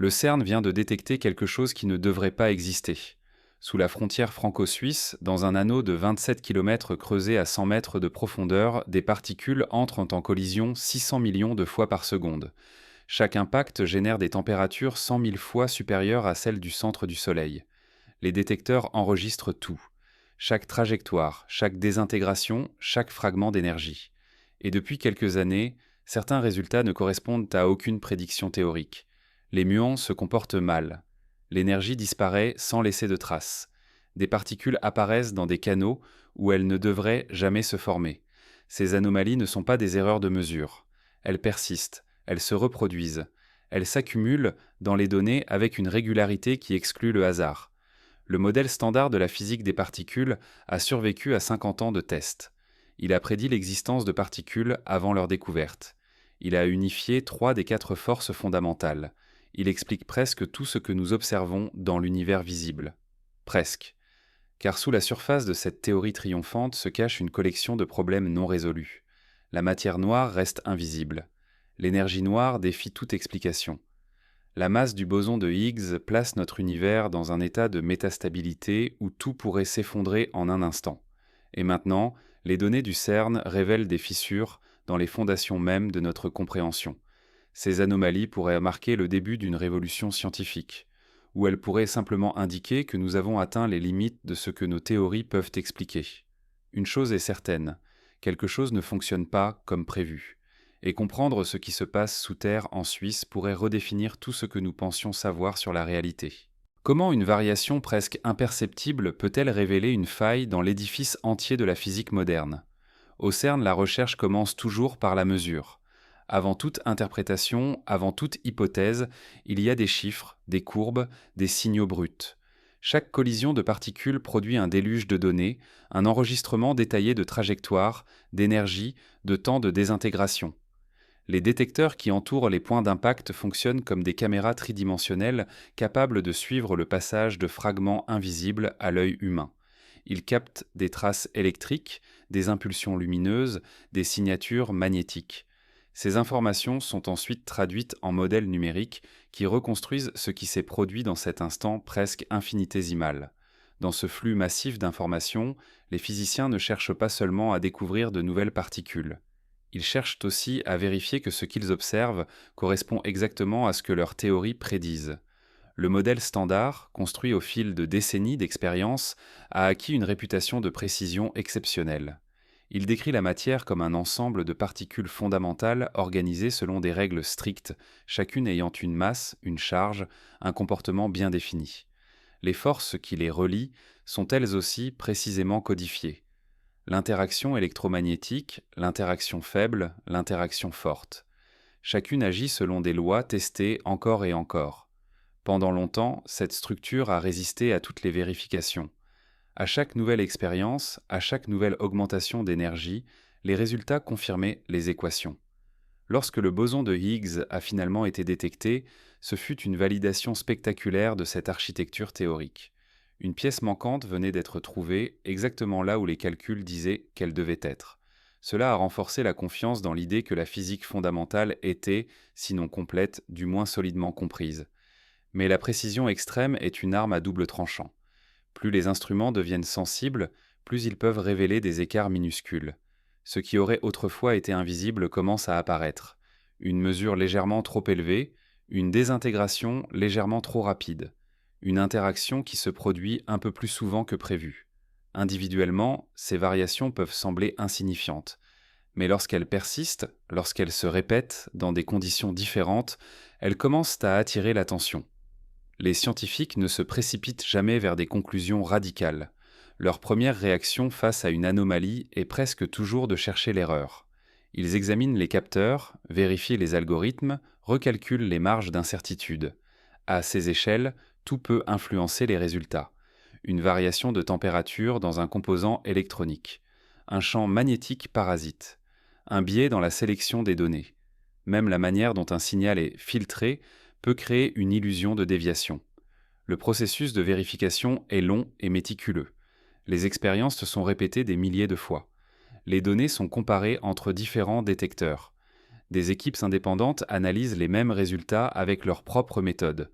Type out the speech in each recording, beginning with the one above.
Le CERN vient de détecter quelque chose qui ne devrait pas exister. Sous la frontière franco-suisse, dans un anneau de 27 km creusé à 100 mètres de profondeur, des particules entrent en collision 600 millions de fois par seconde. Chaque impact génère des températures 100 000 fois supérieures à celles du centre du Soleil. Les détecteurs enregistrent tout. Chaque trajectoire, chaque désintégration, chaque fragment d'énergie. Et depuis quelques années, certains résultats ne correspondent à aucune prédiction théorique. Les muons se comportent mal. L'énergie disparaît sans laisser de traces. Des particules apparaissent dans des canaux où elles ne devraient jamais se former. Ces anomalies ne sont pas des erreurs de mesure. Elles persistent, elles se reproduisent. Elles s'accumulent dans les données avec une régularité qui exclut le hasard. Le modèle standard de la physique des particules a survécu à 50 ans de tests. Il a prédit l'existence de particules avant leur découverte. Il a unifié 3 des 4 forces fondamentales. Il explique presque tout ce que nous observons dans l'univers visible. Presque. Car sous la surface de cette théorie triomphante se cache une collection de problèmes non résolus. La matière noire reste invisible. L'énergie noire défie toute explication. La masse du boson de Higgs place notre univers dans un état de métastabilité où tout pourrait s'effondrer en un instant. Et maintenant, les données du CERN révèlent des fissures dans les fondations mêmes de notre compréhension. Ces anomalies pourraient marquer le début d'une révolution scientifique, ou elles pourraient simplement indiquer que nous avons atteint les limites de ce que nos théories peuvent expliquer. Une chose est certaine, quelque chose ne fonctionne pas comme prévu. Et comprendre ce qui se passe sous terre en Suisse pourrait redéfinir tout ce que nous pensions savoir sur la réalité. Comment une variation presque imperceptible peut-elle révéler une faille dans l'édifice entier de la physique moderne ? Au CERN, la recherche commence toujours par la mesure. Avant toute interprétation, avant toute hypothèse, il y a des chiffres, des courbes, des signaux bruts. Chaque collision de particules produit un déluge de données, un enregistrement détaillé de trajectoires, d'énergie, de temps de désintégration. Les détecteurs qui entourent les points d'impact fonctionnent comme des caméras tridimensionnelles capables de suivre le passage de fragments invisibles à l'œil humain. Ils captent des traces électriques, des impulsions lumineuses, des signatures magnétiques. Ces informations sont ensuite traduites en modèles numériques qui reconstruisent ce qui s'est produit dans cet instant presque infinitésimal. Dans ce flux massif d'informations, les physiciens ne cherchent pas seulement à découvrir de nouvelles particules. Ils cherchent aussi à vérifier que ce qu'ils observent correspond exactement à ce que leurs théories prédisent. Le modèle standard, construit au fil de décennies d'expérience, a acquis une réputation de précision exceptionnelle. Il décrit la matière comme un ensemble de particules fondamentales organisées selon des règles strictes, chacune ayant une masse, une charge, un comportement bien défini. Les forces qui les relient sont elles aussi précisément codifiées. L'interaction électromagnétique, l'interaction faible, l'interaction forte. Chacune agit selon des lois testées encore et encore. Pendant longtemps, cette structure a résisté à toutes les vérifications. À chaque nouvelle expérience, à chaque nouvelle augmentation d'énergie, les résultats confirmaient les équations. Lorsque le boson de Higgs a finalement été détecté, ce fut une validation spectaculaire de cette architecture théorique. Une pièce manquante venait d'être trouvée exactement là où les calculs disaient qu'elle devait être. Cela a renforcé la confiance dans l'idée que la physique fondamentale était, sinon complète, du moins solidement comprise. Mais la précision extrême est une arme à double tranchant. Plus les instruments deviennent sensibles, plus ils peuvent révéler des écarts minuscules. Ce qui aurait autrefois été invisible commence à apparaître. Une mesure légèrement trop élevée, une désintégration légèrement trop rapide. Une interaction qui se produit un peu plus souvent que prévu. Individuellement, ces variations peuvent sembler insignifiantes. Mais lorsqu'elles persistent, lorsqu'elles se répètent dans des conditions différentes, elles commencent à attirer l'attention. Les scientifiques ne se précipitent jamais vers des conclusions radicales. Leur première réaction face à une anomalie est presque toujours de chercher l'erreur. Ils examinent les capteurs, vérifient les algorithmes, recalculent les marges d'incertitude. À ces échelles, tout peut influencer les résultats. Une variation de température dans un composant électronique. Un champ magnétique parasite. Un biais dans la sélection des données. Même la manière dont un signal est filtré peut créer une illusion de déviation. Le processus de vérification est long et méticuleux. Les expériences se sont répétées des milliers de fois. Les données sont comparées entre différents détecteurs. Des équipes indépendantes analysent les mêmes résultats avec leurs propres méthodes.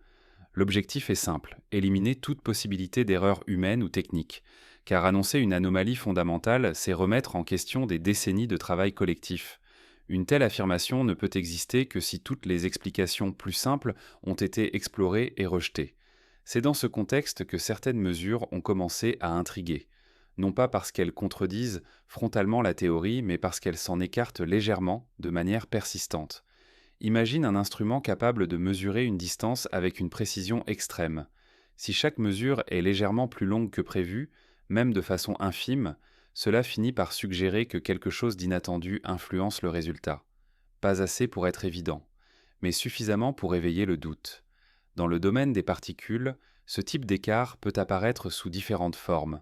L'objectif est simple, éliminer toute possibilité d'erreur humaine ou technique, car annoncer une anomalie fondamentale, c'est remettre en question des décennies de travail collectif. Une telle affirmation ne peut exister que si toutes les explications plus simples ont été explorées et rejetées. C'est dans ce contexte que certaines mesures ont commencé à intriguer, non pas parce qu'elles contredisent frontalement la théorie, mais parce qu'elles s'en écartent légèrement, de manière persistante. Imagine un instrument capable de mesurer une distance avec une précision extrême. Si chaque mesure est légèrement plus longue que prévu, même de façon infime, cela finit par suggérer que quelque chose d'inattendu influence le résultat. Pas assez pour être évident, mais suffisamment pour éveiller le doute. Dans le domaine des particules, ce type d'écart peut apparaître sous différentes formes.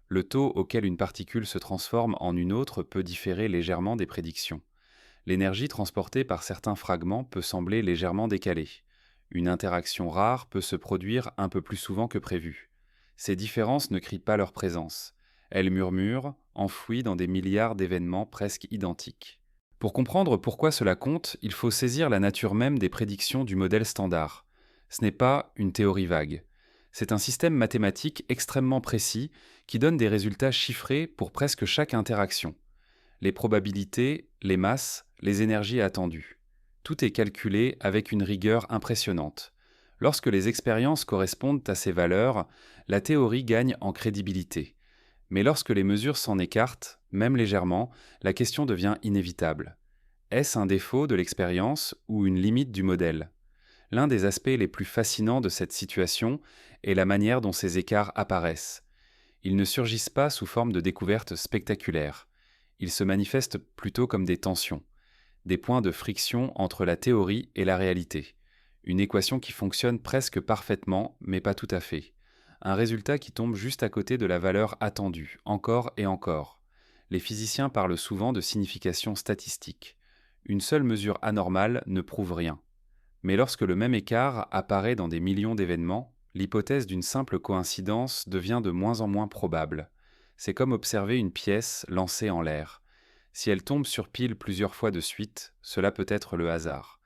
Le taux auquel une particule se transforme en une autre peut différer légèrement des prédictions. L'énergie transportée par certains fragments peut sembler légèrement décalée. Une interaction rare peut se produire un peu plus souvent que prévu. Ces différences ne crient pas leur présence. Elles murmurent, enfouies dans des milliards d'événements presque identiques. Pour comprendre pourquoi cela compte, il faut saisir la nature même des prédictions du modèle standard. Ce n'est pas une théorie vague. C'est un système mathématique extrêmement précis qui donne des résultats chiffrés pour presque chaque interaction. Les probabilités, les masses, les énergies attendues. Tout est calculé avec une rigueur impressionnante. Lorsque les expériences correspondent à ces valeurs, la théorie gagne en crédibilité. Mais lorsque les mesures s'en écartent, même légèrement, la question devient inévitable. Est-ce un défaut de l'expérience ou une limite du modèle? L'un des aspects les plus fascinants de cette situation est la manière dont ces écarts apparaissent. Ils ne surgissent pas sous forme de découvertes spectaculaires. Ils se manifestent plutôt comme des tensions, des points de friction entre la théorie et la réalité. Une équation qui fonctionne presque parfaitement, mais pas tout à fait. Un résultat qui tombe juste à côté de la valeur attendue, encore et encore. Les physiciens parlent souvent de signification statistique. Une seule mesure anormale ne prouve rien. Mais lorsque le même écart apparaît dans des millions d'événements, l'hypothèse d'une simple coïncidence devient de moins en moins probable. C'est comme observer une pièce lancée en l'air. Si elle tombe sur pile plusieurs fois de suite, cela peut être le hasard.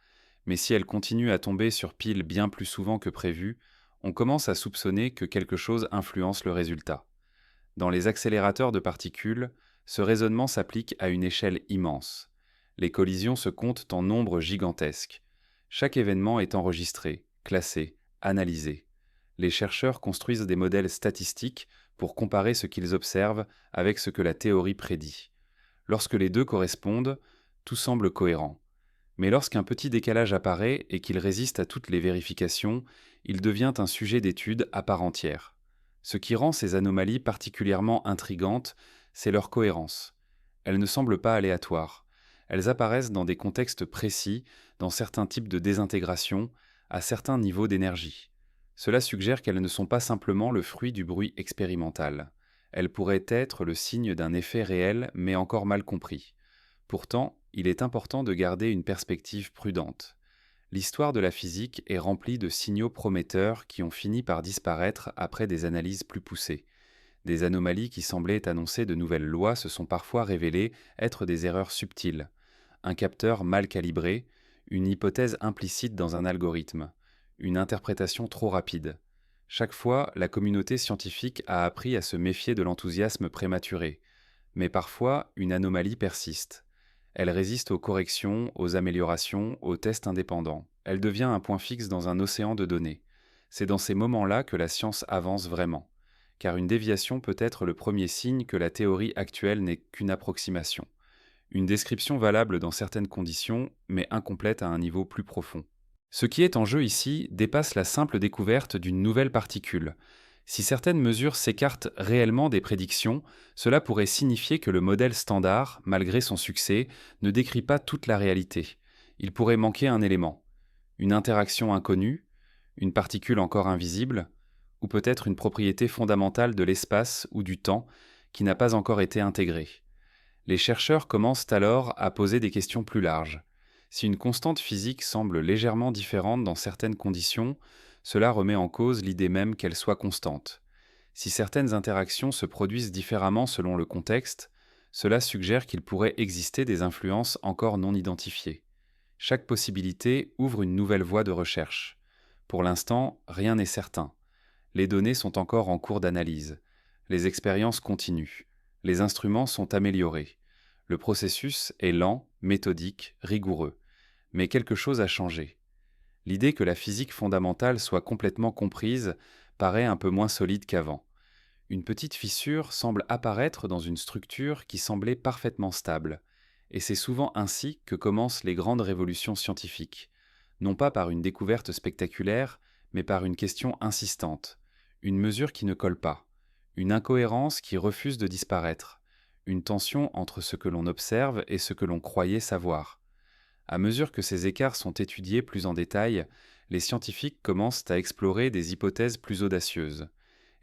Mais si elle continue à tomber sur pile bien plus souvent que prévu, on commence à soupçonner que quelque chose influence le résultat. Dans les accélérateurs de particules, ce raisonnement s'applique à une échelle immense. Les collisions se comptent en nombres gigantesques. Chaque événement est enregistré, classé, analysé. Les chercheurs construisent des modèles statistiques pour comparer ce qu'ils observent avec ce que la théorie prédit. Lorsque les deux correspondent, tout semble cohérent. Mais lorsqu'un petit décalage apparaît et qu'il résiste à toutes les vérifications, il devient un sujet d'étude à part entière. Ce qui rend ces anomalies particulièrement intrigantes, c'est leur cohérence. Elles ne semblent pas aléatoires. Elles apparaissent dans des contextes précis, dans certains types de désintégration, à certains niveaux d'énergie. Cela suggère qu'elles ne sont pas simplement le fruit du bruit expérimental. Elles pourraient être le signe d'un effet réel, mais encore mal compris. Pourtant, il est important de garder une perspective prudente. L'histoire de la physique est remplie de signaux prometteurs qui ont fini par disparaître après des analyses plus poussées. Des anomalies qui semblaient annoncer de nouvelles lois se sont parfois révélées être des erreurs subtiles. Un capteur mal calibré, une hypothèse implicite dans un algorithme, une interprétation trop rapide. Chaque fois, la communauté scientifique a appris à se méfier de l'enthousiasme prématuré. Mais parfois, une anomalie persiste. Elle résiste aux corrections, aux améliorations, aux tests indépendants. Elle devient un point fixe dans un océan de données. C'est dans ces moments-là que la science avance vraiment, car une déviation peut être le premier signe que la théorie actuelle n'est qu'une approximation. Une description valable dans certaines conditions, mais incomplète à un niveau plus profond. Ce qui est en jeu ici dépasse la simple découverte d'une nouvelle particule. Si certaines mesures s'écartent réellement des prédictions, cela pourrait signifier que le modèle standard, malgré son succès, ne décrit pas toute la réalité. Il pourrait manquer un élément. Une interaction inconnue, une particule encore invisible, ou peut-être une propriété fondamentale de l'espace ou du temps qui n'a pas encore été intégrée. Les chercheurs commencent alors à poser des questions plus larges. Si une constante physique semble légèrement différente dans certaines conditions, cela remet en cause l'idée même qu'elle soit constante. Si certaines interactions se produisent différemment selon le contexte, cela suggère qu'il pourrait exister des influences encore non identifiées. Chaque possibilité ouvre une nouvelle voie de recherche. Pour l'instant, rien n'est certain. Les données sont encore en cours d'analyse. Les expériences continuent. Les instruments sont améliorés. Le processus est lent, méthodique, rigoureux. Mais quelque chose a changé. L'idée que la physique fondamentale soit complètement comprise paraît un peu moins solide qu'avant. Une petite fissure semble apparaître dans une structure qui semblait parfaitement stable. Et c'est souvent ainsi que commencent les grandes révolutions scientifiques. Non pas par une découverte spectaculaire, mais par une question insistante, une mesure qui ne colle pas, une incohérence qui refuse de disparaître, une tension entre ce que l'on observe et ce que l'on croyait savoir. À mesure que ces écarts sont étudiés plus en détail, les scientifiques commencent à explorer des hypothèses plus audacieuses.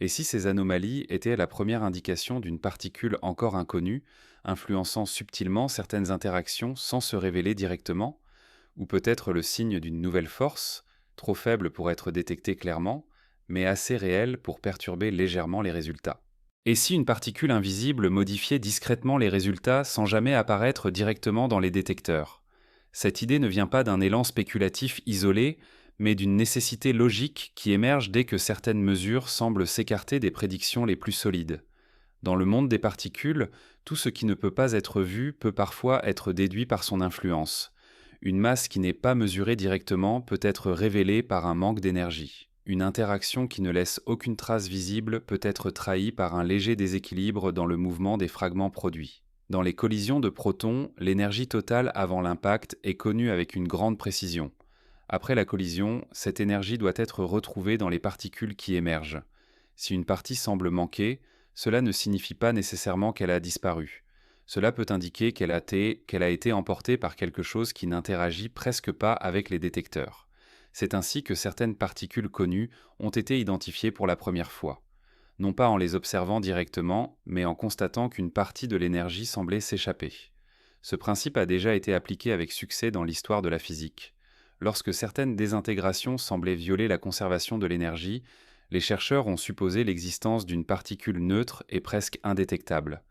Et si ces anomalies étaient la première indication d'une particule encore inconnue, influençant subtilement certaines interactions sans se révéler directement, ou peut-être le signe d'une nouvelle force, trop faible pour être détectée clairement, mais assez réelle pour perturber légèrement les résultats. Et si une particule invisible modifiait discrètement les résultats sans jamais apparaître directement dans les détecteurs? Cette idée ne vient pas d'un élan spéculatif isolé, mais d'une nécessité logique qui émerge dès que certaines mesures semblent s'écarter des prédictions les plus solides. Dans le monde des particules, tout ce qui ne peut pas être vu peut parfois être déduit par son influence. Une masse qui n'est pas mesurée directement peut être révélée par un manque d'énergie. Une interaction qui ne laisse aucune trace visible peut être trahie par un léger déséquilibre dans le mouvement des fragments produits. Dans les collisions de protons, l'énergie totale avant l'impact est connue avec une grande précision. Après la collision, cette énergie doit être retrouvée dans les particules qui émergent. Si une partie semble manquer, cela ne signifie pas nécessairement qu'elle a disparu. Cela peut indiquer qu'elle a été emportée par quelque chose qui n'interagit presque pas avec les détecteurs. C'est ainsi que certaines particules connues ont été identifiées pour la première fois. Non pas en les observant directement, mais en constatant qu'une partie de l'énergie semblait s'échapper. Ce principe a déjà été appliqué avec succès dans l'histoire de la physique. Lorsque certaines désintégrations semblaient violer la conservation de l'énergie, les chercheurs ont supposé l'existence d'une particule neutre et presque indétectable.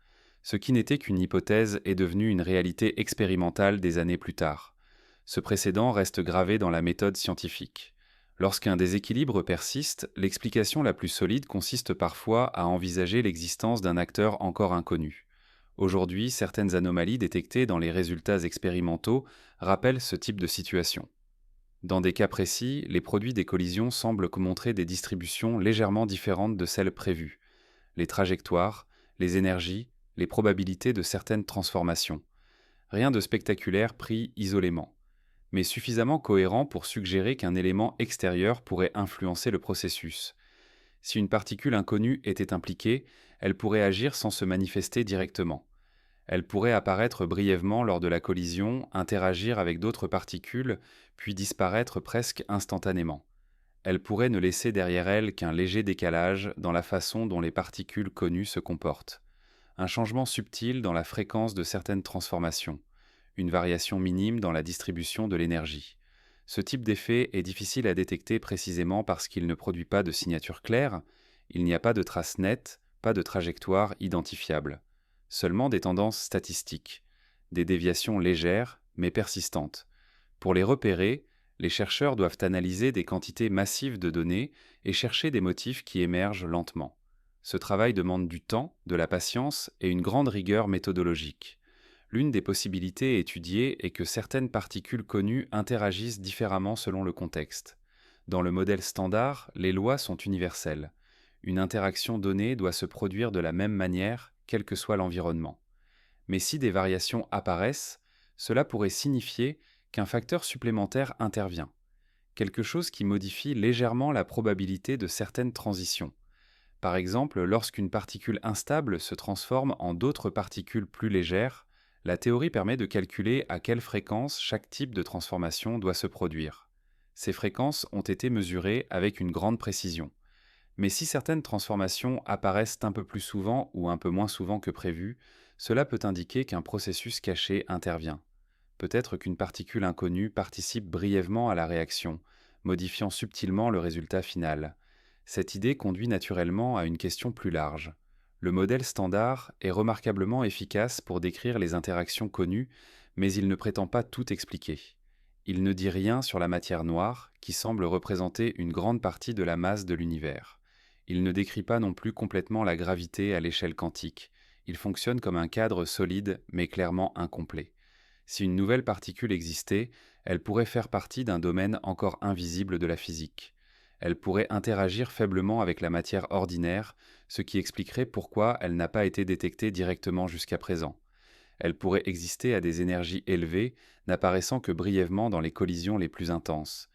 Ce qui n'était qu'une hypothèse est devenu une réalité expérimentale des années plus tard. Ce précédent reste gravé dans la méthode scientifique. Lorsqu'un déséquilibre persiste, l'explication la plus solide consiste parfois à envisager l'existence d'un acteur encore inconnu. Aujourd'hui, certaines anomalies détectées dans les résultats expérimentaux rappellent ce type de situation. Dans des cas précis, les produits des collisions semblent montrer des distributions légèrement différentes de celles prévues. Les trajectoires, les énergies, les probabilités de certaines transformations. Rien de spectaculaire pris isolément, mais suffisamment cohérent pour suggérer qu'un élément extérieur pourrait influencer le processus. Si une particule inconnue était impliquée, elle pourrait agir sans se manifester directement. Elle pourrait apparaître brièvement lors de la collision, interagir avec d'autres particules, puis disparaître presque instantanément. Elle pourrait ne laisser derrière elle qu'un léger décalage dans la façon dont les particules connues se comportent. Un changement subtil dans la fréquence de certaines transformations. Une variation minime dans la distribution de l'énergie. Ce type d'effet est difficile à détecter précisément parce qu'il ne produit pas de signature claire, il n'y a pas de trace nette, pas de trajectoire identifiable. Seulement des tendances statistiques, des déviations légères mais persistantes. Pour les repérer, les chercheurs doivent analyser des quantités massives de données et chercher des motifs qui émergent lentement. Ce travail demande du temps, de la patience et une grande rigueur méthodologique. L'une des possibilités étudiées est que certaines particules connues interagissent différemment selon le contexte. Dans le modèle standard, les lois sont universelles. Une interaction donnée doit se produire de la même manière, quel que soit l'environnement. Mais si des variations apparaissent, cela pourrait signifier qu'un facteur supplémentaire intervient, quelque chose qui modifie légèrement la probabilité de certaines transitions. Par exemple, lorsqu'une particule instable se transforme en d'autres particules plus légères, la théorie permet de calculer à quelle fréquence chaque type de transformation doit se produire. Ces fréquences ont été mesurées avec une grande précision. Mais si certaines transformations apparaissent un peu plus souvent ou un peu moins souvent que prévu, cela peut indiquer qu'un processus caché intervient. Peut-être qu'une particule inconnue participe brièvement à la réaction, modifiant subtilement le résultat final. Cette idée conduit naturellement à une question plus large. Le modèle standard est remarquablement efficace pour décrire les interactions connues, mais il ne prétend pas tout expliquer. il ne dit rien sur la matière noire, qui semble représenter une grande partie de la masse de l'univers. Il ne décrit pas non plus complètement la gravité à l'échelle quantique. Il fonctionne comme un cadre solide, mais clairement incomplet. Si une nouvelle particule existait, elle pourrait faire partie d'un domaine encore invisible de la physique. Elle pourrait interagir faiblement avec la matière ordinaire, ce qui expliquerait pourquoi elle n'a pas été détectée directement jusqu'à présent. Elle pourrait exister à des énergies élevées, n'apparaissant que brièvement dans les collisions les plus intenses.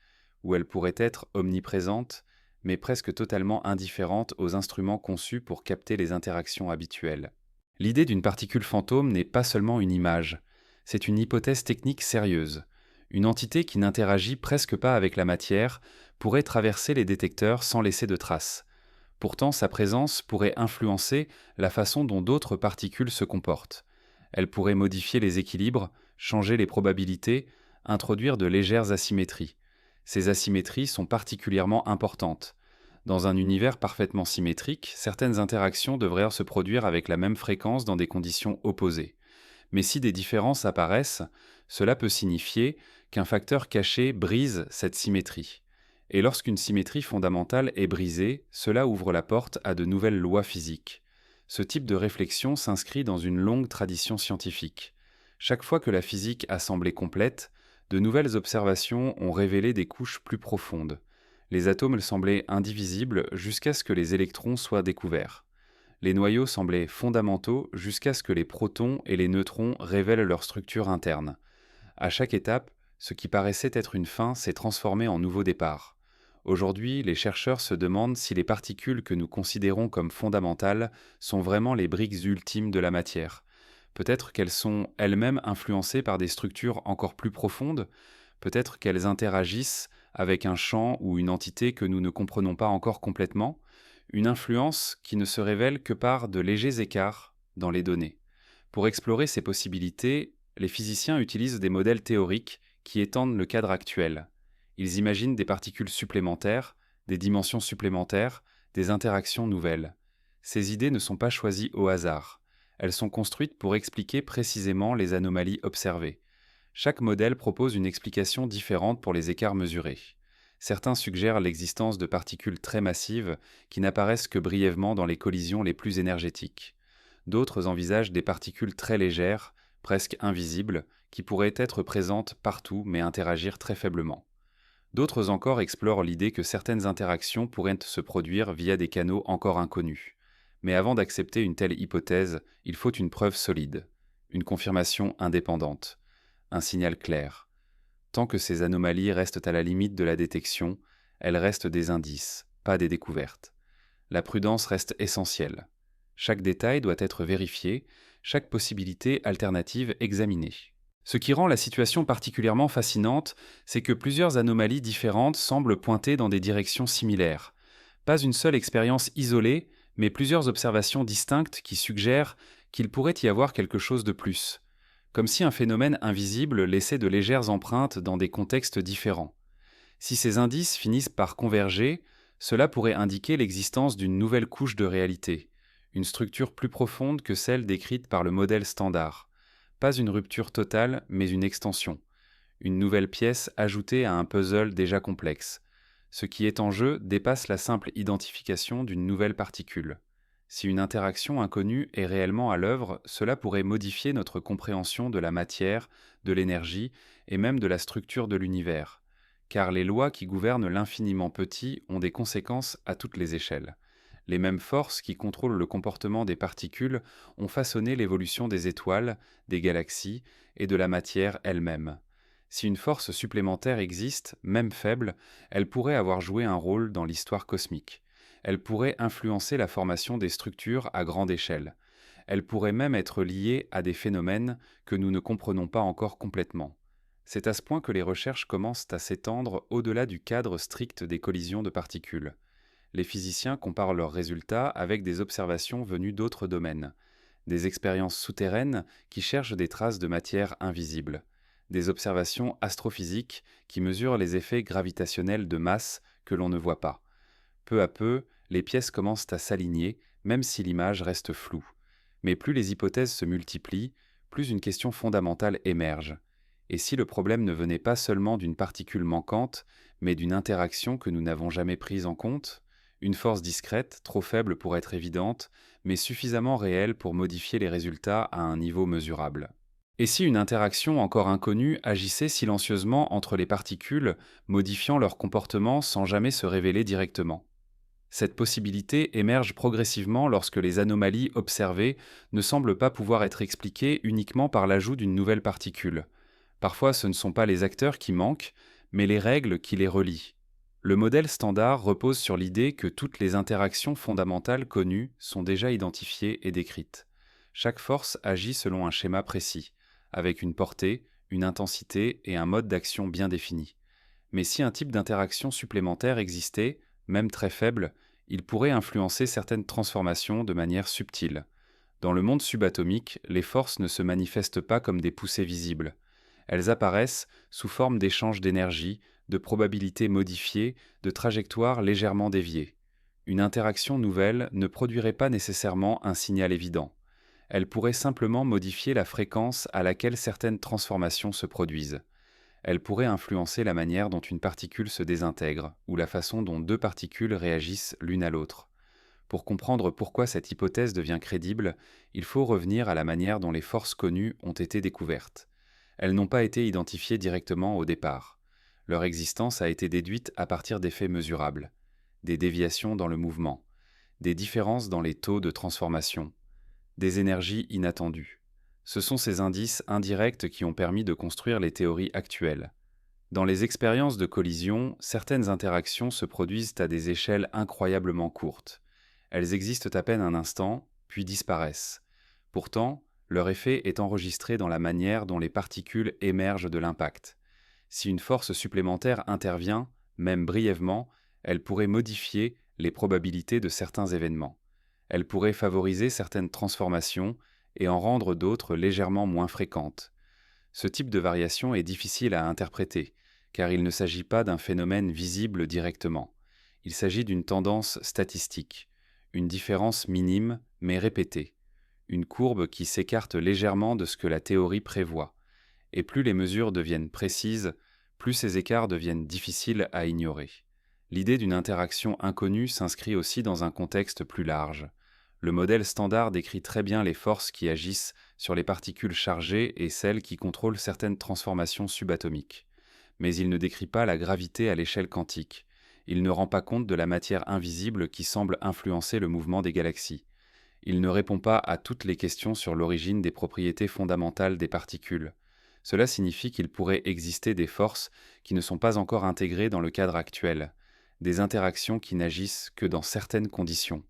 Ou elle pourrait être omniprésente, mais presque totalement indifférente aux instruments conçus pour capter les interactions habituelles. L'idée d'une particule fantôme n'est pas seulement une image, c'est une hypothèse technique sérieuse. Une entité qui n'interagit presque pas avec la matière pourrait traverser les détecteurs sans laisser de traces. Pourtant, sa présence pourrait influencer la façon dont d'autres particules se comportent. Elle pourrait modifier les équilibres, changer les probabilités, introduire de légères asymétries. Ces asymétries sont particulièrement importantes. Dans un univers parfaitement symétrique, certaines interactions devraient se produire avec la même fréquence dans des conditions opposées. Mais si des différences apparaissent, cela peut signifier qu'un facteur caché brise cette symétrie. Et lorsqu'une symétrie fondamentale est brisée, cela ouvre la porte à de nouvelles lois physiques. Ce type de réflexion s'inscrit dans une longue tradition scientifique. Chaque fois que la physique a semblé complète, de nouvelles observations ont révélé des couches plus profondes. Les atomes semblaient indivisibles jusqu'à ce que les électrons soient découverts. Les noyaux semblaient fondamentaux jusqu'à ce que les protons et les neutrons révèlent leur structure interne. À chaque étape, ce qui paraissait être une fin s'est transformé en nouveau départ. Aujourd'hui, les chercheurs se demandent si les particules que nous considérons comme fondamentales sont vraiment les briques ultimes de la matière. Peut-être qu'elles sont elles-mêmes influencées par des structures encore plus profondes, peut-être qu'elles interagissent avec un champ ou une entité que nous ne comprenons pas encore complètement, une influence qui ne se révèle que par de légers écarts dans les données. Pour explorer ces possibilités, les physiciens utilisent des modèles théoriques qui étendent le cadre actuel. Ils imaginent des particules supplémentaires, des dimensions supplémentaires, des interactions nouvelles. Ces idées ne sont pas choisies au hasard. Elles sont construites pour expliquer précisément les anomalies observées. Chaque modèle propose une explication différente pour les écarts mesurés. Certains suggèrent l'existence de particules très massives qui n'apparaissent que brièvement dans les collisions les plus énergétiques. D'autres envisagent des particules très légères, presque invisibles, qui pourraient être présentes partout mais interagir très faiblement. D'autres encore explorent l'idée que certaines interactions pourraient se produire via des canaux encore inconnus. Mais avant d'accepter une telle hypothèse, il faut une preuve solide, une confirmation indépendante, un signal clair. Tant que ces anomalies restent à la limite de la détection, elles restent des indices, pas des découvertes. La prudence reste essentielle. Chaque détail doit être vérifié, chaque possibilité alternative examinée. Ce qui rend la situation particulièrement fascinante, c'est que plusieurs anomalies différentes semblent pointer dans des directions similaires. Pas une seule expérience isolée, mais plusieurs observations distinctes qui suggèrent qu'il pourrait y avoir quelque chose de plus. Comme si un phénomène invisible laissait de légères empreintes dans des contextes différents. Si ces indices finissent par converger, cela pourrait indiquer l'existence d'une nouvelle couche de réalité, une structure plus profonde que celle décrite par le modèle standard. Pas une rupture totale, mais une extension. Une nouvelle pièce ajoutée à un puzzle déjà complexe. Ce qui est en jeu dépasse la simple identification d'une nouvelle particule. Si une interaction inconnue est réellement à l'œuvre, cela pourrait modifier notre compréhension de la matière, de l'énergie et même de la structure de l'univers. Car les lois qui gouvernent l'infiniment petit ont des conséquences à toutes les échelles. Les mêmes forces qui contrôlent le comportement des particules ont façonné l'évolution des étoiles, des galaxies et de la matière elle-même. Si une force supplémentaire existe, même faible, elle pourrait avoir joué un rôle dans l'histoire cosmique. Elle pourrait influencer la formation des structures à grande échelle. Elle pourrait même être liée à des phénomènes que nous ne comprenons pas encore complètement. C'est à ce point que les recherches commencent à s'étendre au-delà du cadre strict des collisions de particules. Les physiciens comparent leurs résultats avec des observations venues d'autres domaines, des expériences souterraines qui cherchent des traces de matière invisible, des observations astrophysiques qui mesurent les effets gravitationnels de masse que l'on ne voit pas. Peu à peu, les pièces commencent à s'aligner, même si l'image reste floue. Mais plus les hypothèses se multiplient, plus une question fondamentale émerge. Et si le problème ne venait pas seulement d'une particule manquante, mais d'une interaction que nous n'avons jamais prise en compte, une force discrète, trop faible pour être évidente, mais suffisamment réelle pour modifier les résultats à un niveau mesurable. Et si une interaction encore inconnue agissait silencieusement entre les particules, modifiant leur comportement sans jamais se révéler directement? Cette possibilité émerge progressivement lorsque les anomalies observées ne semblent pas pouvoir être expliquées uniquement par l'ajout d'une nouvelle particule. Parfois, ce ne sont pas les acteurs qui manquent, mais les règles qui les relient. Le modèle standard repose sur l'idée que toutes les interactions fondamentales connues sont déjà identifiées et décrites. Chaque force agit selon un schéma précis, avec une portée, une intensité et un mode d'action bien définis. Mais si un type d'interaction supplémentaire existait, même très faible, il pourrait influencer certaines transformations de manière subtile. Dans le monde subatomique, les forces ne se manifestent pas comme des poussées visibles. Elles apparaissent sous forme d'échanges d'énergie, de probabilités modifiées, de trajectoires légèrement déviées. Une interaction nouvelle ne produirait pas nécessairement un signal évident. Elle pourrait simplement modifier la fréquence à laquelle certaines transformations se produisent. Elle pourrait influencer la manière dont une particule se désintègre, ou la façon dont deux particules réagissent l'une à l'autre. Pour comprendre pourquoi cette hypothèse devient crédible, il faut revenir à la manière dont les forces connues ont été découvertes. Elles n'ont pas été identifiées directement au départ. Leur existence a été déduite à partir d'effets mesurables, des déviations dans le mouvement, des différences dans les taux de transformation, des énergies inattendues. Ce sont ces indices indirects qui ont permis de construire les théories actuelles. Dans les expériences de collision, certaines interactions se produisent à des échelles incroyablement courtes. Elles existent à peine un instant, puis disparaissent. Pourtant, leur effet est enregistré dans la manière dont les particules émergent de l'impact. Si une force supplémentaire intervient, même brièvement, elle pourrait modifier les probabilités de certains événements. Elle pourrait favoriser certaines transformations et en rendre d'autres légèrement moins fréquentes. Ce type de variation est difficile à interpréter, car il ne s'agit pas d'un phénomène visible directement. Il s'agit d'une tendance statistique, une différence minime mais répétée, une courbe qui s'écarte légèrement de ce que la théorie prévoit. Et plus les mesures deviennent précises, plus ces écarts deviennent difficiles à ignorer. L'idée d'une interaction inconnue s'inscrit aussi dans un contexte plus large. Le modèle standard décrit très bien les forces qui agissent sur les particules chargées et celles qui contrôlent certaines transformations subatomiques. Mais il ne décrit pas la gravité à l'échelle quantique. Il ne rend pas compte de la matière invisible qui semble influencer le mouvement des galaxies. Il ne répond pas à toutes les questions sur l'origine des propriétés fondamentales des particules. Cela signifie qu'il pourrait exister des forces qui ne sont pas encore intégrées dans le cadre actuel, des interactions qui n'agissent que dans certaines conditions,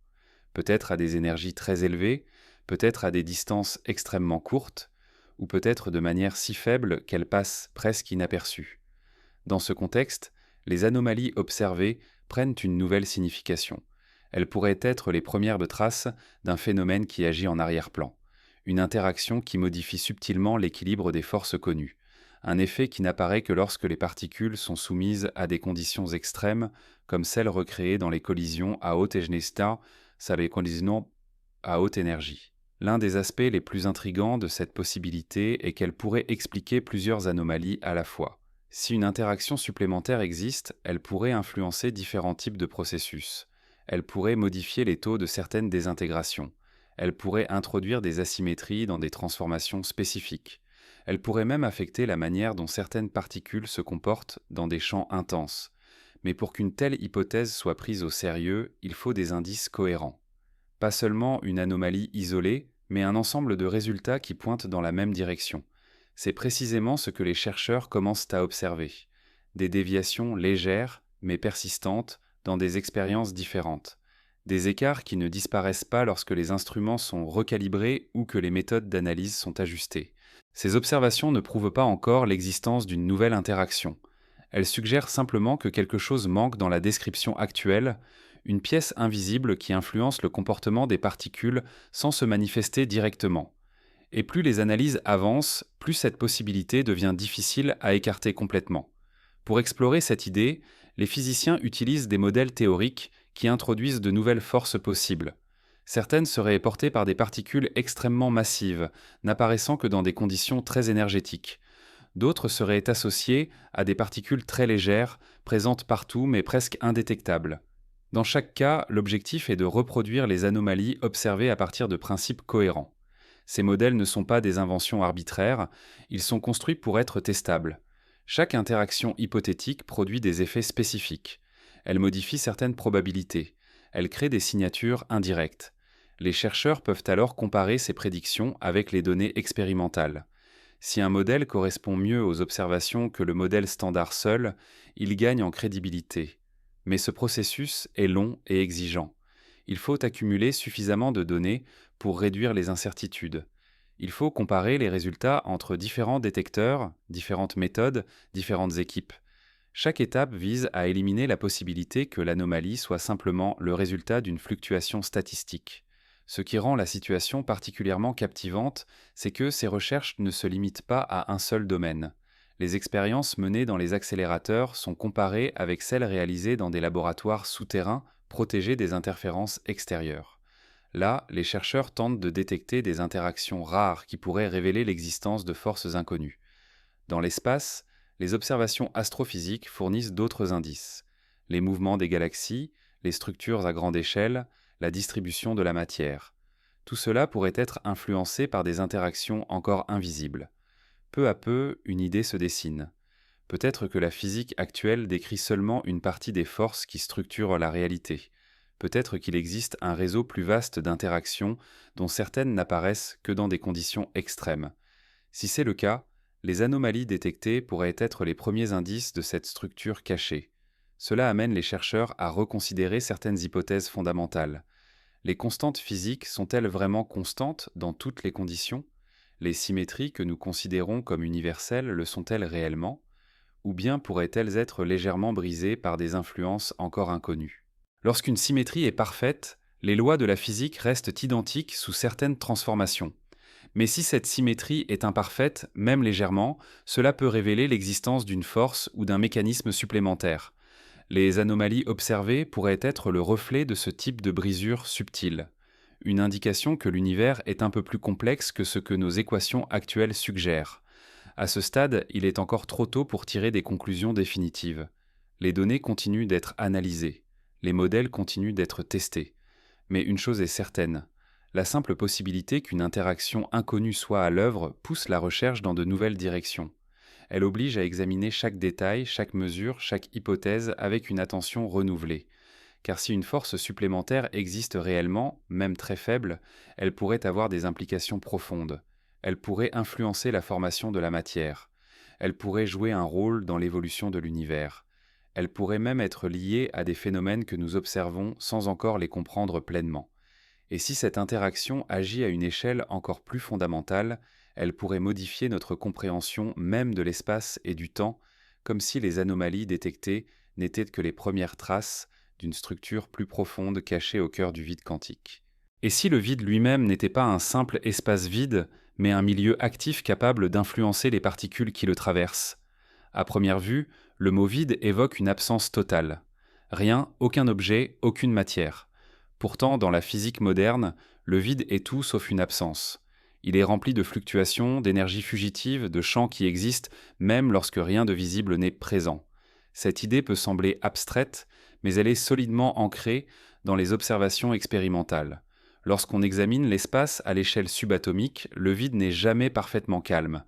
peut-être à des énergies très élevées, peut-être à des distances extrêmement courtes, ou peut-être de manière si faible qu'elles passent presque inaperçues. Dans ce contexte, les anomalies observées prennent une nouvelle signification. Elles pourraient être les premières traces d'un phénomène qui agit en arrière-plan, une interaction qui modifie subtilement l'équilibre des forces connues, un effet qui n'apparaît que lorsque les particules sont soumises à des conditions extrêmes, comme celles recréées dans les collisions à haute énergie, les collisions à haute énergie. L'un des aspects les plus intrigants de cette possibilité est qu'elle pourrait expliquer plusieurs anomalies à la fois. Si une interaction supplémentaire existe, elle pourrait influencer différents types de processus. Elle pourrait modifier les taux de certaines désintégrations. Elle pourrait introduire des asymétries dans des transformations spécifiques. Elle pourrait même affecter la manière dont certaines particules se comportent dans des champs intenses. Mais pour qu'une telle hypothèse soit prise au sérieux, il faut des indices cohérents. Pas seulement une anomalie isolée, mais un ensemble de résultats qui pointent dans la même direction. C'est précisément ce que les chercheurs commencent à observer. Des déviations légères, mais persistantes, dans des expériences différentes. Des écarts qui ne disparaissent pas lorsque les instruments sont recalibrés ou que les méthodes d'analyse sont ajustées. Ces observations ne prouvent pas encore l'existence d'une nouvelle interaction. Elles suggèrent simplement que quelque chose manque dans la description actuelle, une pièce invisible qui influence le comportement des particules sans se manifester directement. Et plus les analyses avancent, plus cette possibilité devient difficile à écarter complètement. Pour explorer cette idée, les physiciens utilisent des modèles théoriques qui introduisent de nouvelles forces possibles. Certaines seraient portées par des particules extrêmement massives, n'apparaissant que dans des conditions très énergétiques. D'autres seraient associés à des particules très légères, présentes partout mais presque indétectables. Dans chaque cas, l'objectif est de reproduire les anomalies observées à partir de principes cohérents. Ces modèles ne sont pas des inventions arbitraires, ils sont construits pour être testables. Chaque interaction hypothétique produit des effets spécifiques. Elle modifie certaines probabilités. Elle crée des signatures indirectes. Les chercheurs peuvent alors comparer ces prédictions avec les données expérimentales. Si un modèle correspond mieux aux observations que le modèle standard seul, il gagne en crédibilité. Mais ce processus est long et exigeant. Il faut accumuler suffisamment de données pour réduire les incertitudes. Il faut comparer les résultats entre différents détecteurs, différentes méthodes, différentes équipes. Chaque étape vise à éliminer la possibilité que l'anomalie soit simplement le résultat d'une fluctuation statistique. Ce qui rend la situation particulièrement captivante, c'est que ces recherches ne se limitent pas à un seul domaine. Les expériences menées dans les accélérateurs sont comparées avec celles réalisées dans des laboratoires souterrains protégés des interférences extérieures. Là, les chercheurs tentent de détecter des interactions rares qui pourraient révéler l'existence de forces inconnues. Dans l'espace, les observations astrophysiques fournissent d'autres indices. Les mouvements des galaxies, les structures à grande échelle, la distribution de la matière. Tout cela pourrait être influencé par des interactions encore invisibles. Peu à peu, une idée se dessine. Peut-être que la physique actuelle décrit seulement une partie des forces qui structurent la réalité. Peut-être qu'il existe un réseau plus vaste d'interactions dont certaines n'apparaissent que dans des conditions extrêmes. Si c'est le cas, les anomalies détectées pourraient être les premiers indices de cette structure cachée. Cela amène les chercheurs à reconsidérer certaines hypothèses fondamentales. Les constantes physiques sont-elles vraiment constantes dans toutes les conditions? Les symétries que nous considérons comme universelles le sont-elles réellement? Ou bien pourraient-elles être légèrement brisées par des influences encore inconnues? Lorsqu'une symétrie est parfaite, les lois de la physique restent identiques sous certaines transformations. Mais si cette symétrie est imparfaite, même légèrement, cela peut révéler l'existence d'une force ou d'un mécanisme supplémentaire. Les anomalies observées pourraient être le reflet de ce type de brisure subtile, une indication que l'univers est un peu plus complexe que ce que nos équations actuelles suggèrent. À ce stade, il est encore trop tôt pour tirer des conclusions définitives. Les données continuent d'être analysées, les modèles continuent d'être testés. Mais une chose est certaine, la simple possibilité qu'une interaction inconnue soit à l'œuvre pousse la recherche dans de nouvelles directions. Elle oblige à examiner chaque détail, chaque mesure, chaque hypothèse avec une attention renouvelée. Car si une force supplémentaire existe réellement, même très faible, elle pourrait avoir des implications profondes. Elle pourrait influencer la formation de la matière. Elle pourrait jouer un rôle dans l'évolution de l'univers. Elle pourrait même être liée à des phénomènes que nous observons sans encore les comprendre pleinement. Et si cette interaction agit à une échelle encore plus fondamentale, elle pourrait modifier notre compréhension même de l'espace et du temps, comme si les anomalies détectées n'étaient que les premières traces d'une structure plus profonde cachée au cœur du vide quantique. Et si le vide lui-même n'était pas un simple espace vide, mais un milieu actif capable d'influencer les particules qui le traversent? À première vue, le mot vide évoque une absence totale. Rien, aucun objet, aucune matière. Pourtant, dans la physique moderne, le vide est tout sauf une absence. Il est rempli de fluctuations, d'énergie fugitive, de champs qui existent même lorsque rien de visible n'est présent. Cette idée peut sembler abstraite, mais elle est solidement ancrée dans les observations expérimentales. Lorsqu'on examine l'espace à l'échelle subatomique, le vide n'est jamais parfaitement calme.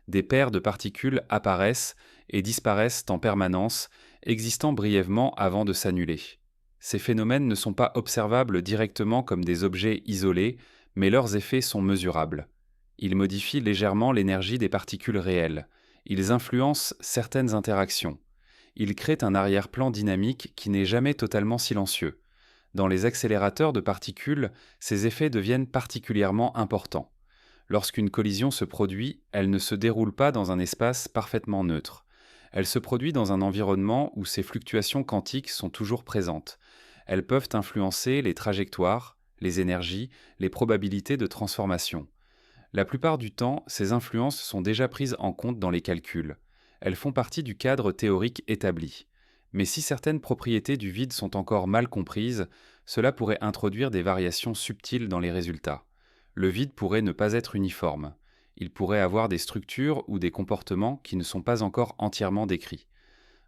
Des paires de particules apparaissent et disparaissent en permanence, existant brièvement avant de s'annuler. Ces phénomènes ne sont pas observables directement comme des objets isolés, mais leurs effets sont mesurables. Ils modifient légèrement l'énergie des particules réelles. Ils influencent certaines interactions. Ils créent un arrière-plan dynamique qui n'est jamais totalement silencieux. Dans les accélérateurs de particules, ces effets deviennent particulièrement importants. Lorsqu'une collision se produit, elle ne se déroule pas dans un espace parfaitement neutre. Elle se produit dans un environnement où ces fluctuations quantiques sont toujours présentes. Elles peuvent influencer les trajectoires, les énergies, les probabilités de transformation. La plupart du temps, ces influences sont déjà prises en compte dans les calculs. Elles font partie du cadre théorique établi. Mais si certaines propriétés du vide sont encore mal comprises, cela pourrait introduire des variations subtiles dans les résultats. Le vide pourrait ne pas être uniforme. Il pourrait avoir des structures ou des comportements qui ne sont pas encore entièrement décrits.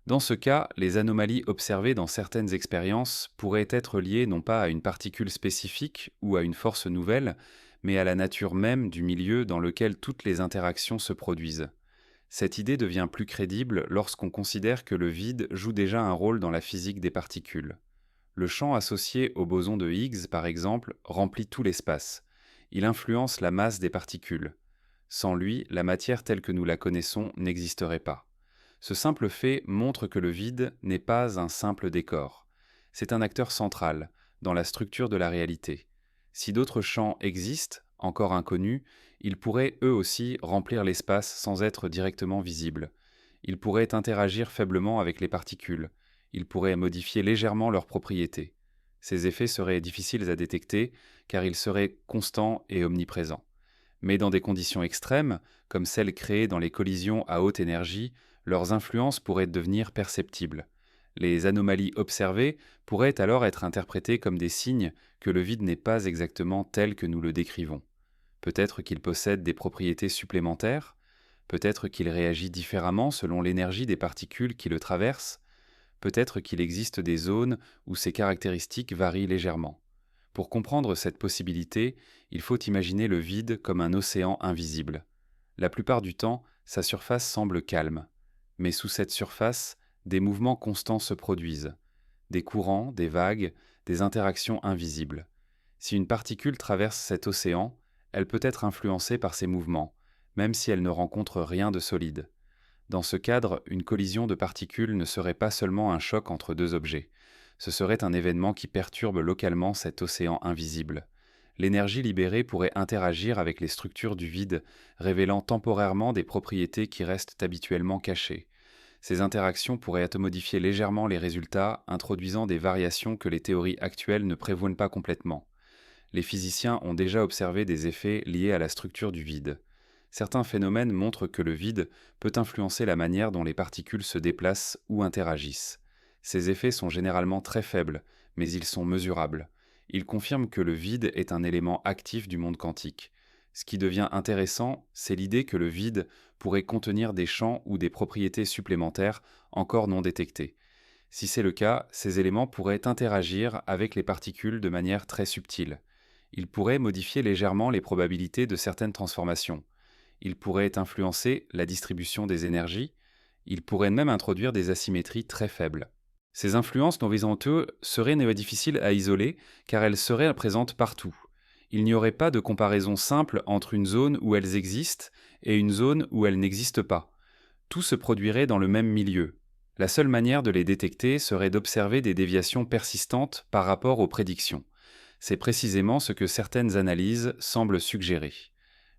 Dans ce cas, les anomalies observées dans certaines expériences pourraient être liées non pas à une particule spécifique ou à une force nouvelle, mais à la nature même du milieu dans lequel toutes les interactions se produisent. Cette idée devient plus crédible lorsqu'on considère que le vide joue déjà un rôle dans la physique des particules. Le champ associé au boson de Higgs, par exemple, remplit tout l'espace. Il influence la masse des particules. Sans lui, la matière telle que nous la connaissons n'existerait pas. Ce simple fait montre que le vide n'est pas un simple décor. C'est un acteur central dans la structure de la réalité. Si d'autres champs existent, encore inconnus, ils pourraient eux aussi remplir l'espace sans être directement visibles. Ils pourraient interagir faiblement avec les particules. Ils pourraient modifier légèrement leurs propriétés. Ces effets seraient difficiles à détecter car ils seraient constants et omniprésents. Mais dans des conditions extrêmes, comme celles créées dans les collisions à haute énergie, leurs influences pourraient devenir perceptibles. Les anomalies observées pourraient alors être interprétées comme des signes que le vide n'est pas exactement tel que nous le décrivons. Peut-être qu'il possède des propriétés supplémentaires, peut-être qu'il réagit différemment selon l'énergie des particules qui le traversent, peut-être qu'il existe des zones où ses caractéristiques varient légèrement. Pour comprendre cette possibilité, il faut imaginer le vide comme un océan invisible. La plupart du temps, sa surface semble calme. Mais sous cette surface, des mouvements constants se produisent. Des courants, des vagues, des interactions invisibles. Si une particule traverse cet océan, elle peut être influencée par ces mouvements, même si elle ne rencontre rien de solide. Dans ce cadre, une collision de particules ne serait pas seulement un choc entre deux objets. Ce serait un événement qui perturbe localement cet océan invisible. L'énergie libérée pourrait interagir avec les structures du vide, révélant temporairement des propriétés qui restent habituellement cachées. Ces interactions pourraient modifier légèrement les résultats, introduisant des variations que les théories actuelles ne prévoient pas complètement. Les physiciens ont déjà observé des effets liés à la structure du vide. Certains phénomènes montrent que le vide peut influencer la manière dont les particules se déplacent ou interagissent. Ces effets sont généralement très faibles, mais ils sont mesurables. Ils confirment que le vide est un élément actif du monde quantique. Ce qui devient intéressant, c'est l'idée que le vide pourrait contenir des champs ou des propriétés supplémentaires encore non détectées. Si c'est le cas, ces éléments pourraient interagir avec les particules de manière très subtile. Ils pourraient modifier légèrement les probabilités de certaines transformations. Ils pourraient influencer la distribution des énergies. Ils pourraient même introduire des asymétries très faibles. Ces influences non visiteuses seraient difficiles à isoler car elles seraient présentes partout. Il n'y aurait pas de comparaison simple entre une zone où elles existent et une zone où elles n'existent pas. Tout se produirait dans le même milieu. La seule manière de les détecter serait d'observer des déviations persistantes par rapport aux prédictions. C'est précisément ce que certaines analyses semblent suggérer.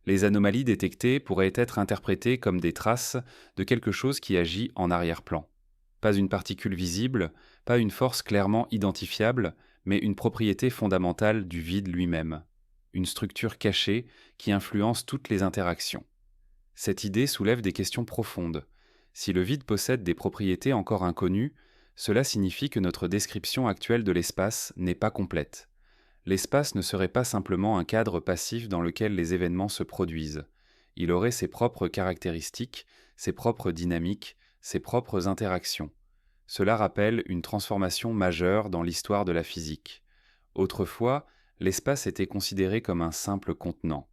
Les anomalies détectées pourraient être interprétées comme des traces de quelque chose qui agit en arrière-plan. Pas une particule visible, pas une force clairement identifiable, mais une propriété fondamentale du vide lui-même. Une structure cachée qui influence toutes les interactions. Cette idée soulève des questions profondes. Si le vide possède des propriétés encore inconnues, cela signifie que notre description actuelle de l'espace n'est pas complète. L'espace ne serait pas simplement un cadre passif dans lequel les événements se produisent. Il aurait ses propres caractéristiques, ses propres dynamiques, ses propres interactions. Cela rappelle une transformation majeure dans l'histoire de la physique. Autrefois, l'espace était considéré comme un simple contenant.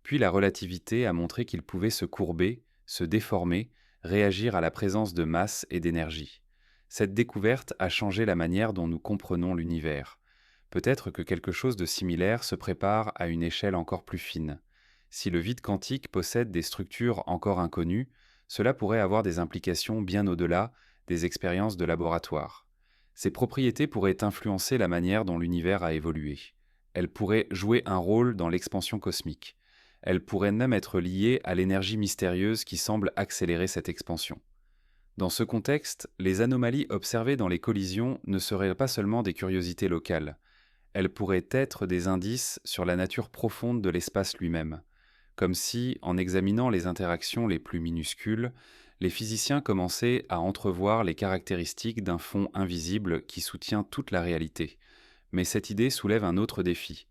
Puis la relativité a montré qu'il pouvait se courber, se déformer, réagir à la présence de masse et d'énergie. Cette découverte a changé la manière dont nous comprenons l'univers. Peut-être que quelque chose de similaire se prépare à une échelle encore plus fine. Si le vide quantique possède des structures encore inconnues, cela pourrait avoir des implications bien au-delà des expériences de laboratoire. Ces propriétés pourraient influencer la manière dont l'univers a évolué. Elles pourraient jouer un rôle dans l'expansion cosmique. Elles pourraient même être liées à l'énergie mystérieuse qui semble accélérer cette expansion. Dans ce contexte, les anomalies observées dans les collisions ne seraient pas seulement des curiosités locales. Elles pourraient être des indices sur la nature profonde de l'espace lui-même, comme si, en examinant les interactions les plus minuscules, les physiciens commençaient à entrevoir les caractéristiques d'un fond invisible qui soutient toute la réalité. Mais cette idée soulève un autre défi.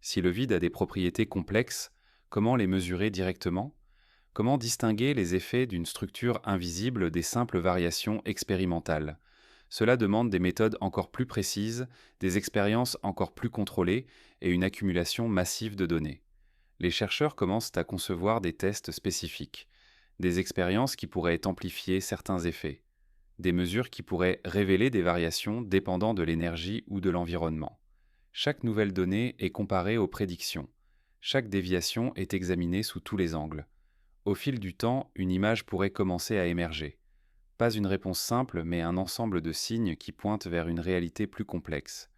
Si le vide a des propriétés complexes, comment les mesurer directement? Comment distinguer les effets d'une structure invisible des simples variations expérimentales? Cela demande des méthodes encore plus précises, des expériences encore plus contrôlées et une accumulation massive de données. Les chercheurs commencent à concevoir des tests spécifiques, des expériences qui pourraient amplifier certains effets, des mesures qui pourraient révéler des variations dépendant de l'énergie ou de l'environnement. Chaque nouvelle donnée est comparée aux prédictions. Chaque déviation est examinée sous tous les angles. Au fil du temps, une image pourrait commencer à émerger. Pas une réponse simple, mais un ensemble de signes qui pointent vers une réalité plus complexe.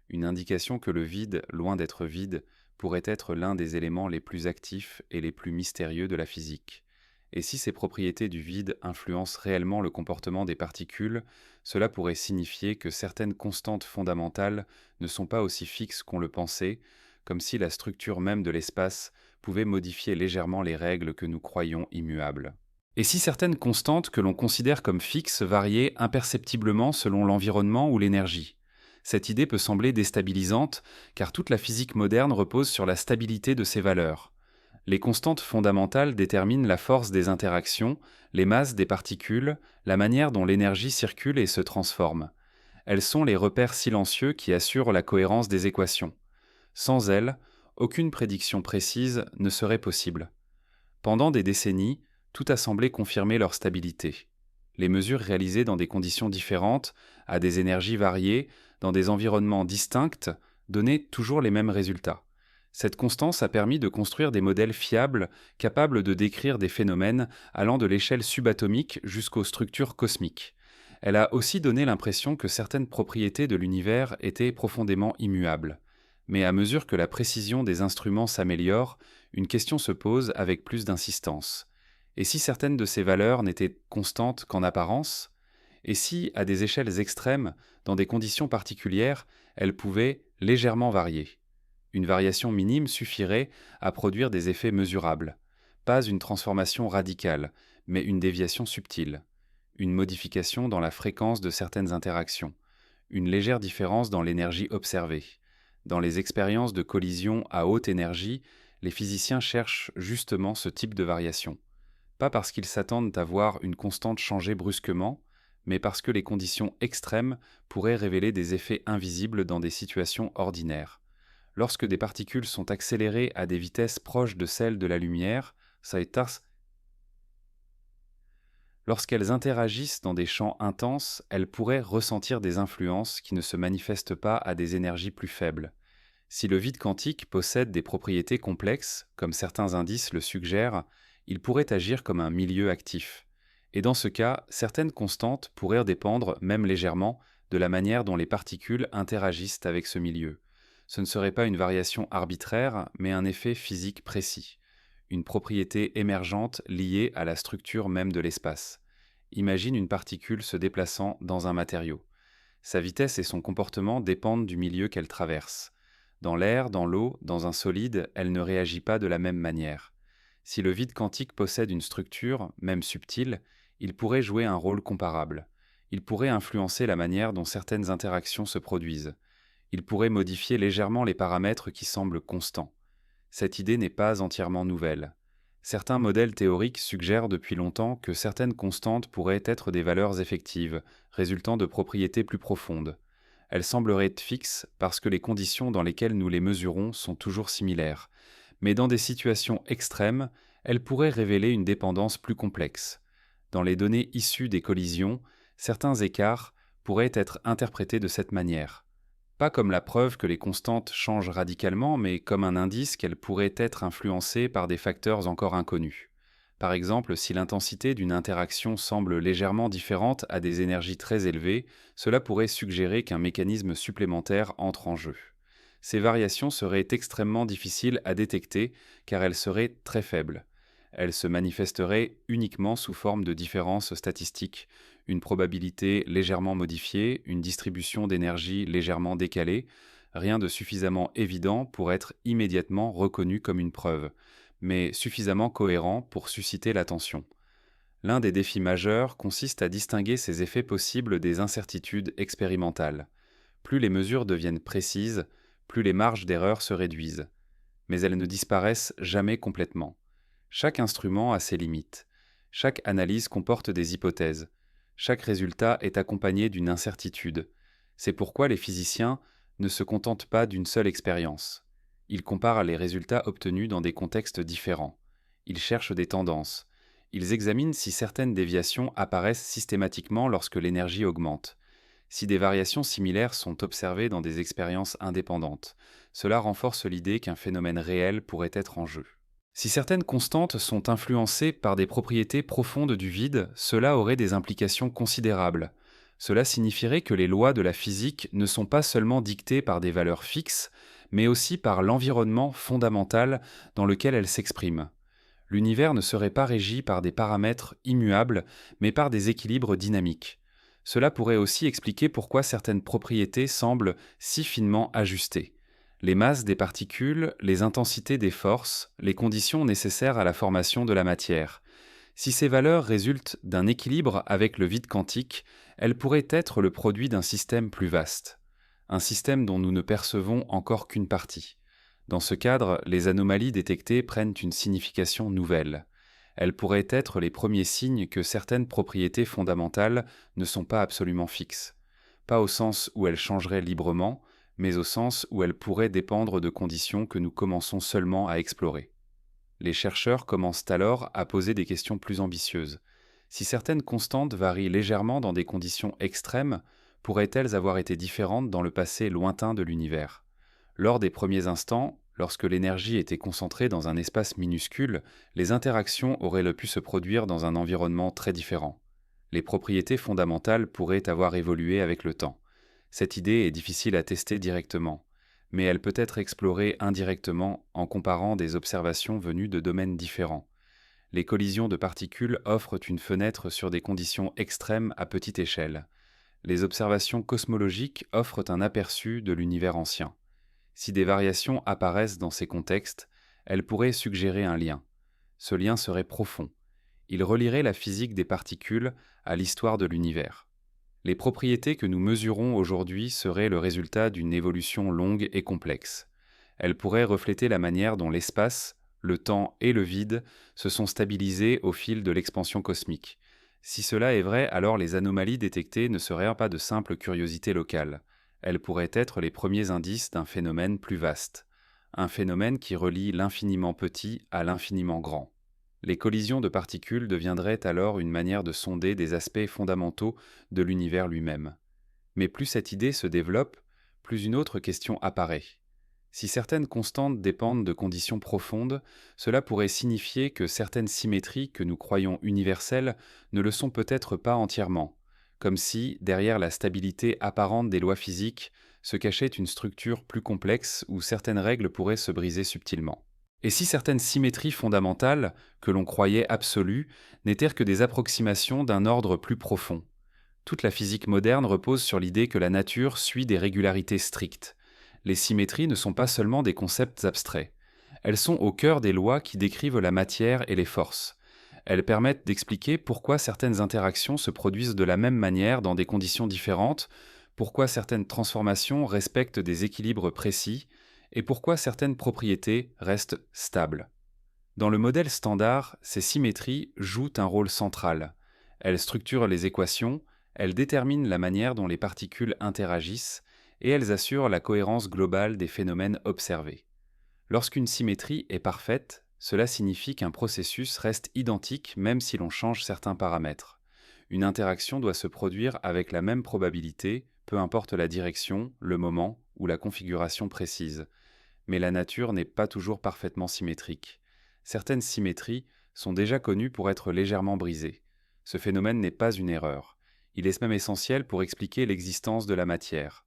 Une indication que le vide, loin d'être vide, pourrait être l'un des éléments les plus actifs et les plus mystérieux de la physique. Et si ces propriétés du vide influencent réellement le comportement des particules, cela pourrait signifier que certaines constantes fondamentales ne sont pas aussi fixes qu'on le pensait, comme si la structure même de l'espace pouvait modifier légèrement les règles que nous croyons immuables. Et si certaines constantes que l'on considère comme fixes variaient imperceptiblement selon l'environnement ou l'énergie? Cette idée peut sembler déstabilisante, car toute la physique moderne repose sur la stabilité de ces valeurs. Les constantes fondamentales déterminent la force des interactions, les masses des particules, la manière dont l'énergie circule et se transforme. Elles sont les repères silencieux qui assurent la cohérence des équations. Sans elles, aucune prédiction précise ne serait possible. Pendant des décennies, tout a semblé confirmer leur stabilité. Les mesures réalisées dans des conditions différentes, à des énergies variées, dans des environnements distincts, donnaient toujours les mêmes résultats. Cette constance a permis de construire des modèles fiables, capables de décrire des phénomènes allant de l'échelle subatomique jusqu'aux structures cosmiques. Elle a aussi donné l'impression que certaines propriétés de l'univers étaient profondément immuables. Mais à mesure que la précision des instruments s'améliore, une question se pose avec plus d'insistance. Et si certaines de ces valeurs n'étaient constantes qu'en apparence? Et si, à des échelles extrêmes, dans des conditions particulières, elles pouvaient légèrement varier? Une variation minime suffirait à produire des effets mesurables. Pas une transformation radicale, mais une déviation subtile. Une modification dans la fréquence de certaines interactions. Une légère différence dans l'énergie observée. Dans les expériences de collision à haute énergie, les physiciens cherchent justement ce type de variation. Pas parce qu'ils s'attendent à voir une constante changer brusquement, mais parce que les conditions extrêmes pourraient révéler des effets invisibles dans des situations ordinaires. Lorsque des particules sont accélérées à des vitesses proches de celles de la lumière, lorsqu'elles interagissent dans des champs intenses, elles pourraient ressentir des influences qui ne se manifestent pas à des énergies plus faibles. Si le vide quantique possède des propriétés complexes, comme certains indices le suggèrent, il pourrait agir comme un milieu actif. Et dans ce cas, certaines constantes pourraient dépendre, même légèrement, de la manière dont les particules interagissent avec ce milieu. Ce ne serait pas une variation arbitraire, mais un effet physique précis, une propriété émergente liée à la structure même de l'espace. Imagine une particule se déplaçant dans un matériau. Sa vitesse et son comportement dépendent du milieu qu'elle traverse. Dans l'air, dans l'eau, dans un solide, elle ne réagit pas de la même manière. Si le vide quantique possède une structure, même subtile, il pourrait jouer un rôle comparable. Il pourrait influencer la manière dont certaines interactions se produisent. Il pourrait modifier légèrement les paramètres qui semblent constants. Cette idée n'est pas entièrement nouvelle. Certains modèles théoriques suggèrent depuis longtemps que certaines constantes pourraient être des valeurs effectives, résultant de propriétés plus profondes. Elles sembleraient être fixes parce que les conditions dans lesquelles nous les mesurons sont toujours similaires. Mais dans des situations extrêmes, elles pourraient révéler une dépendance plus complexe. Dans les données issues des collisions, certains écarts pourraient être interprétés de cette manière. Pas comme la preuve que les constantes changent radicalement, mais comme un indice qu'elles pourraient être influencées par des facteurs encore inconnus. Par exemple, si l'intensité d'une interaction semble légèrement différente à des énergies très élevées, cela pourrait suggérer qu'un mécanisme supplémentaire entre en jeu. Ces variations seraient extrêmement difficiles à détecter car elles seraient très faibles. Elles se manifesteraient uniquement sous forme de différences statistiques, une probabilité légèrement modifiée, une distribution d'énergie légèrement décalée, rien de suffisamment évident pour être immédiatement reconnu comme une preuve, mais suffisamment cohérent pour susciter l'attention. L'un des défis majeurs consiste à distinguer ces effets possibles des incertitudes expérimentales. Plus les mesures deviennent précises, plus les marges d'erreur se réduisent. Mais elles ne disparaissent jamais complètement. Chaque instrument a ses limites. Chaque analyse comporte des hypothèses. Chaque résultat est accompagné d'une incertitude. C'est pourquoi les physiciens ne se contentent pas d'une seule expérience. Ils comparent les résultats obtenus dans des contextes différents. Ils cherchent des tendances. Ils examinent si certaines déviations apparaissent systématiquement lorsque l'énergie augmente. Si des variations similaires sont observées dans des expériences indépendantes, cela renforce l'idée qu'un phénomène réel pourrait être en jeu. Si certaines constantes sont influencées par des propriétés profondes du vide, cela aurait des implications considérables. Cela signifierait que les lois de la physique ne sont pas seulement dictées par des valeurs fixes, mais aussi par l'environnement fondamental dans lequel elles s'expriment. L'univers ne serait pas régi par des paramètres immuables, mais par des équilibres dynamiques. Cela pourrait aussi expliquer pourquoi certaines propriétés semblent si finement ajustées. Les masses des particules, les intensités des forces, les conditions nécessaires à la formation de la matière. Si ces valeurs résultent d'un équilibre avec le vide quantique, elles pourraient être le produit d'un système plus vaste. Un système dont nous ne percevons encore qu'une partie. Dans ce cadre, les anomalies détectées prennent une signification nouvelle. Elles pourraient être les premiers signes que certaines propriétés fondamentales ne sont pas absolument fixes. Pas au sens où elles changeraient librement, mais au sens où elles pourraient dépendre de conditions que nous commençons seulement à explorer. Les chercheurs commencent alors à poser des questions plus ambitieuses. Si certaines constantes varient légèrement dans des conditions extrêmes, pourraient-elles avoir été différentes dans le passé lointain de l'univers ? Lors des premiers instants, lorsque l'énergie était concentrée dans un espace minuscule, les interactions auraient pu se produire dans un environnement très différent. Les propriétés fondamentales pourraient avoir évolué avec le temps. Cette idée est difficile à tester directement, mais elle peut être explorée indirectement en comparant des observations venues de domaines différents. Les collisions de particules offrent une fenêtre sur des conditions extrêmes à petite échelle. Les observations cosmologiques offrent un aperçu de l'univers ancien. Si des variations apparaissent dans ces contextes, elles pourraient suggérer un lien. Ce lien serait profond. Il relierait la physique des particules à l'histoire de l'univers. Les propriétés que nous mesurons aujourd'hui seraient le résultat d'une évolution longue et complexe. Elles pourraient refléter la manière dont l'espace, le temps et le vide se sont stabilisés au fil de l'expansion cosmique. Si cela est vrai, alors les anomalies détectées ne seraient pas de simples curiosités locales. Elles pourraient être les premiers indices d'un phénomène plus vaste, un phénomène qui relie l'infiniment petit à l'infiniment grand. Les collisions de particules deviendraient alors une manière de sonder des aspects fondamentaux de l'univers lui-même. Mais plus cette idée se développe, plus une autre question apparaît. Si certaines constantes dépendent de conditions profondes, cela pourrait signifier que certaines symétries que nous croyons universelles ne le sont peut-être pas entièrement, comme si, derrière la stabilité apparente des lois physiques, se cachait une structure plus complexe où certaines règles pourraient se briser subtilement. Et si certaines symétries fondamentales, que l'on croyait absolues, n'étaient que des approximations d'un ordre plus profond? Toute la physique moderne repose sur l'idée que la nature suit des régularités strictes. Les symétries ne sont pas seulement des concepts abstraits. Elles sont au cœur des lois qui décrivent la matière et les forces. Elles permettent d'expliquer pourquoi certaines interactions se produisent de la même manière dans des conditions différentes, pourquoi certaines transformations respectent des équilibres précis, et pourquoi certaines propriétés restent stables. Dans le modèle standard, ces symétries jouent un rôle central. Elles structurent les équations, elles déterminent la manière dont les particules interagissent, et elles assurent la cohérence globale des phénomènes observés. Lorsqu'une symétrie est parfaite, cela signifie qu'un processus reste identique même si l'on change certains paramètres. Une interaction doit se produire avec la même probabilité, peu importe la direction, le moment ou la configuration précise. Mais la nature n'est pas toujours parfaitement symétrique. Certaines symétries sont déjà connues pour être légèrement brisées. Ce phénomène n'est pas une erreur. Il est même essentiel pour expliquer l'existence de la matière.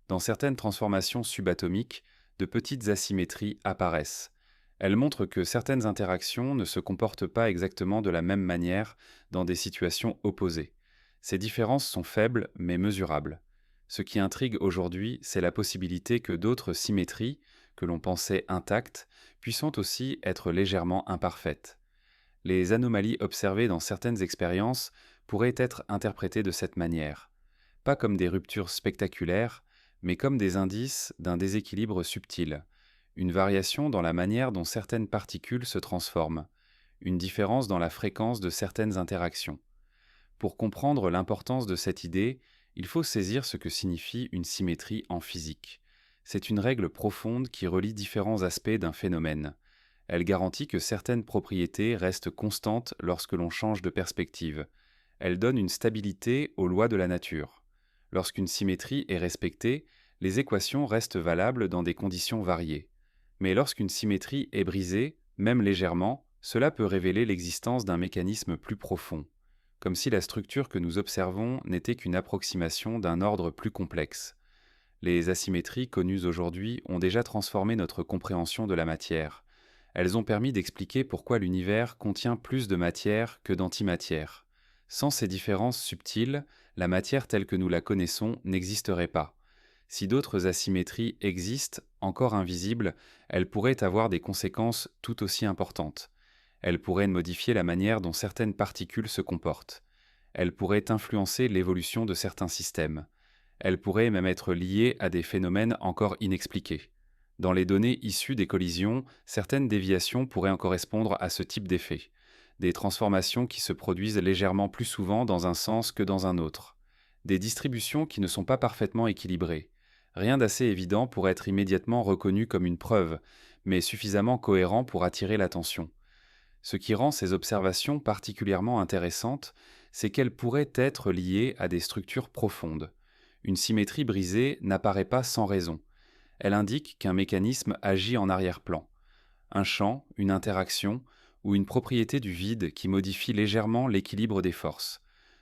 Dans certaines transformations subatomiques, de petites asymétries apparaissent. Elles montrent que certaines interactions ne se comportent pas exactement de la même manière dans des situations opposées. Ces différences sont faibles mais mesurables. Ce qui intrigue aujourd'hui, c'est la possibilité que d'autres symétries, que l'on pensait intactes, puissent aussi être légèrement imparfaites. Les anomalies observées dans certaines expériences pourraient être interprétées de cette manière, pas comme des ruptures spectaculaires, mais comme des indices d'un déséquilibre subtil, une variation dans la manière dont certaines particules se transforment, une différence dans la fréquence de certaines interactions. Pour comprendre l'importance de cette idée, il faut saisir ce que signifie une symétrie en physique. C'est une règle profonde qui relie différents aspects d'un phénomène. Elle garantit que certaines propriétés restent constantes lorsque l'on change de perspective. Elle donne une stabilité aux lois de la nature. Lorsqu'une symétrie est respectée, les équations restent valables dans des conditions variées. Mais lorsqu'une symétrie est brisée, même légèrement, cela peut révéler l'existence d'un mécanisme plus profond, comme si la structure que nous observons n'était qu'une approximation d'un ordre plus complexe. Les asymétries connues aujourd'hui ont déjà transformé notre compréhension de la matière. Elles ont permis d'expliquer pourquoi l'univers contient plus de matière que d'antimatière. Sans ces différences subtiles, la matière telle que nous la connaissons n'existerait pas. Si d'autres asymétries existent, encore invisibles, elles pourraient avoir des conséquences tout aussi importantes. Elles pourraient modifier la manière dont certaines particules se comportent. Elles pourraient influencer l'évolution de certains systèmes. Elles pourraient même être liées à des phénomènes encore inexpliqués. Dans les données issues des collisions, certaines déviations pourraient en correspondre à ce type d'effet. Des transformations qui se produisent légèrement plus souvent dans un sens que dans un autre. Des distributions qui ne sont pas parfaitement équilibrées. Rien d'assez évident pour être immédiatement reconnu comme une preuve, mais suffisamment cohérent pour attirer l'attention. Ce qui rend ces observations particulièrement intéressantes, c'est qu'elles pourraient être liées à des structures profondes. Une symétrie brisée n'apparaît pas sans raison. Elle indique qu'un mécanisme agit en arrière-plan. Un champ, une interaction ou une propriété du vide qui modifie légèrement l'équilibre des forces.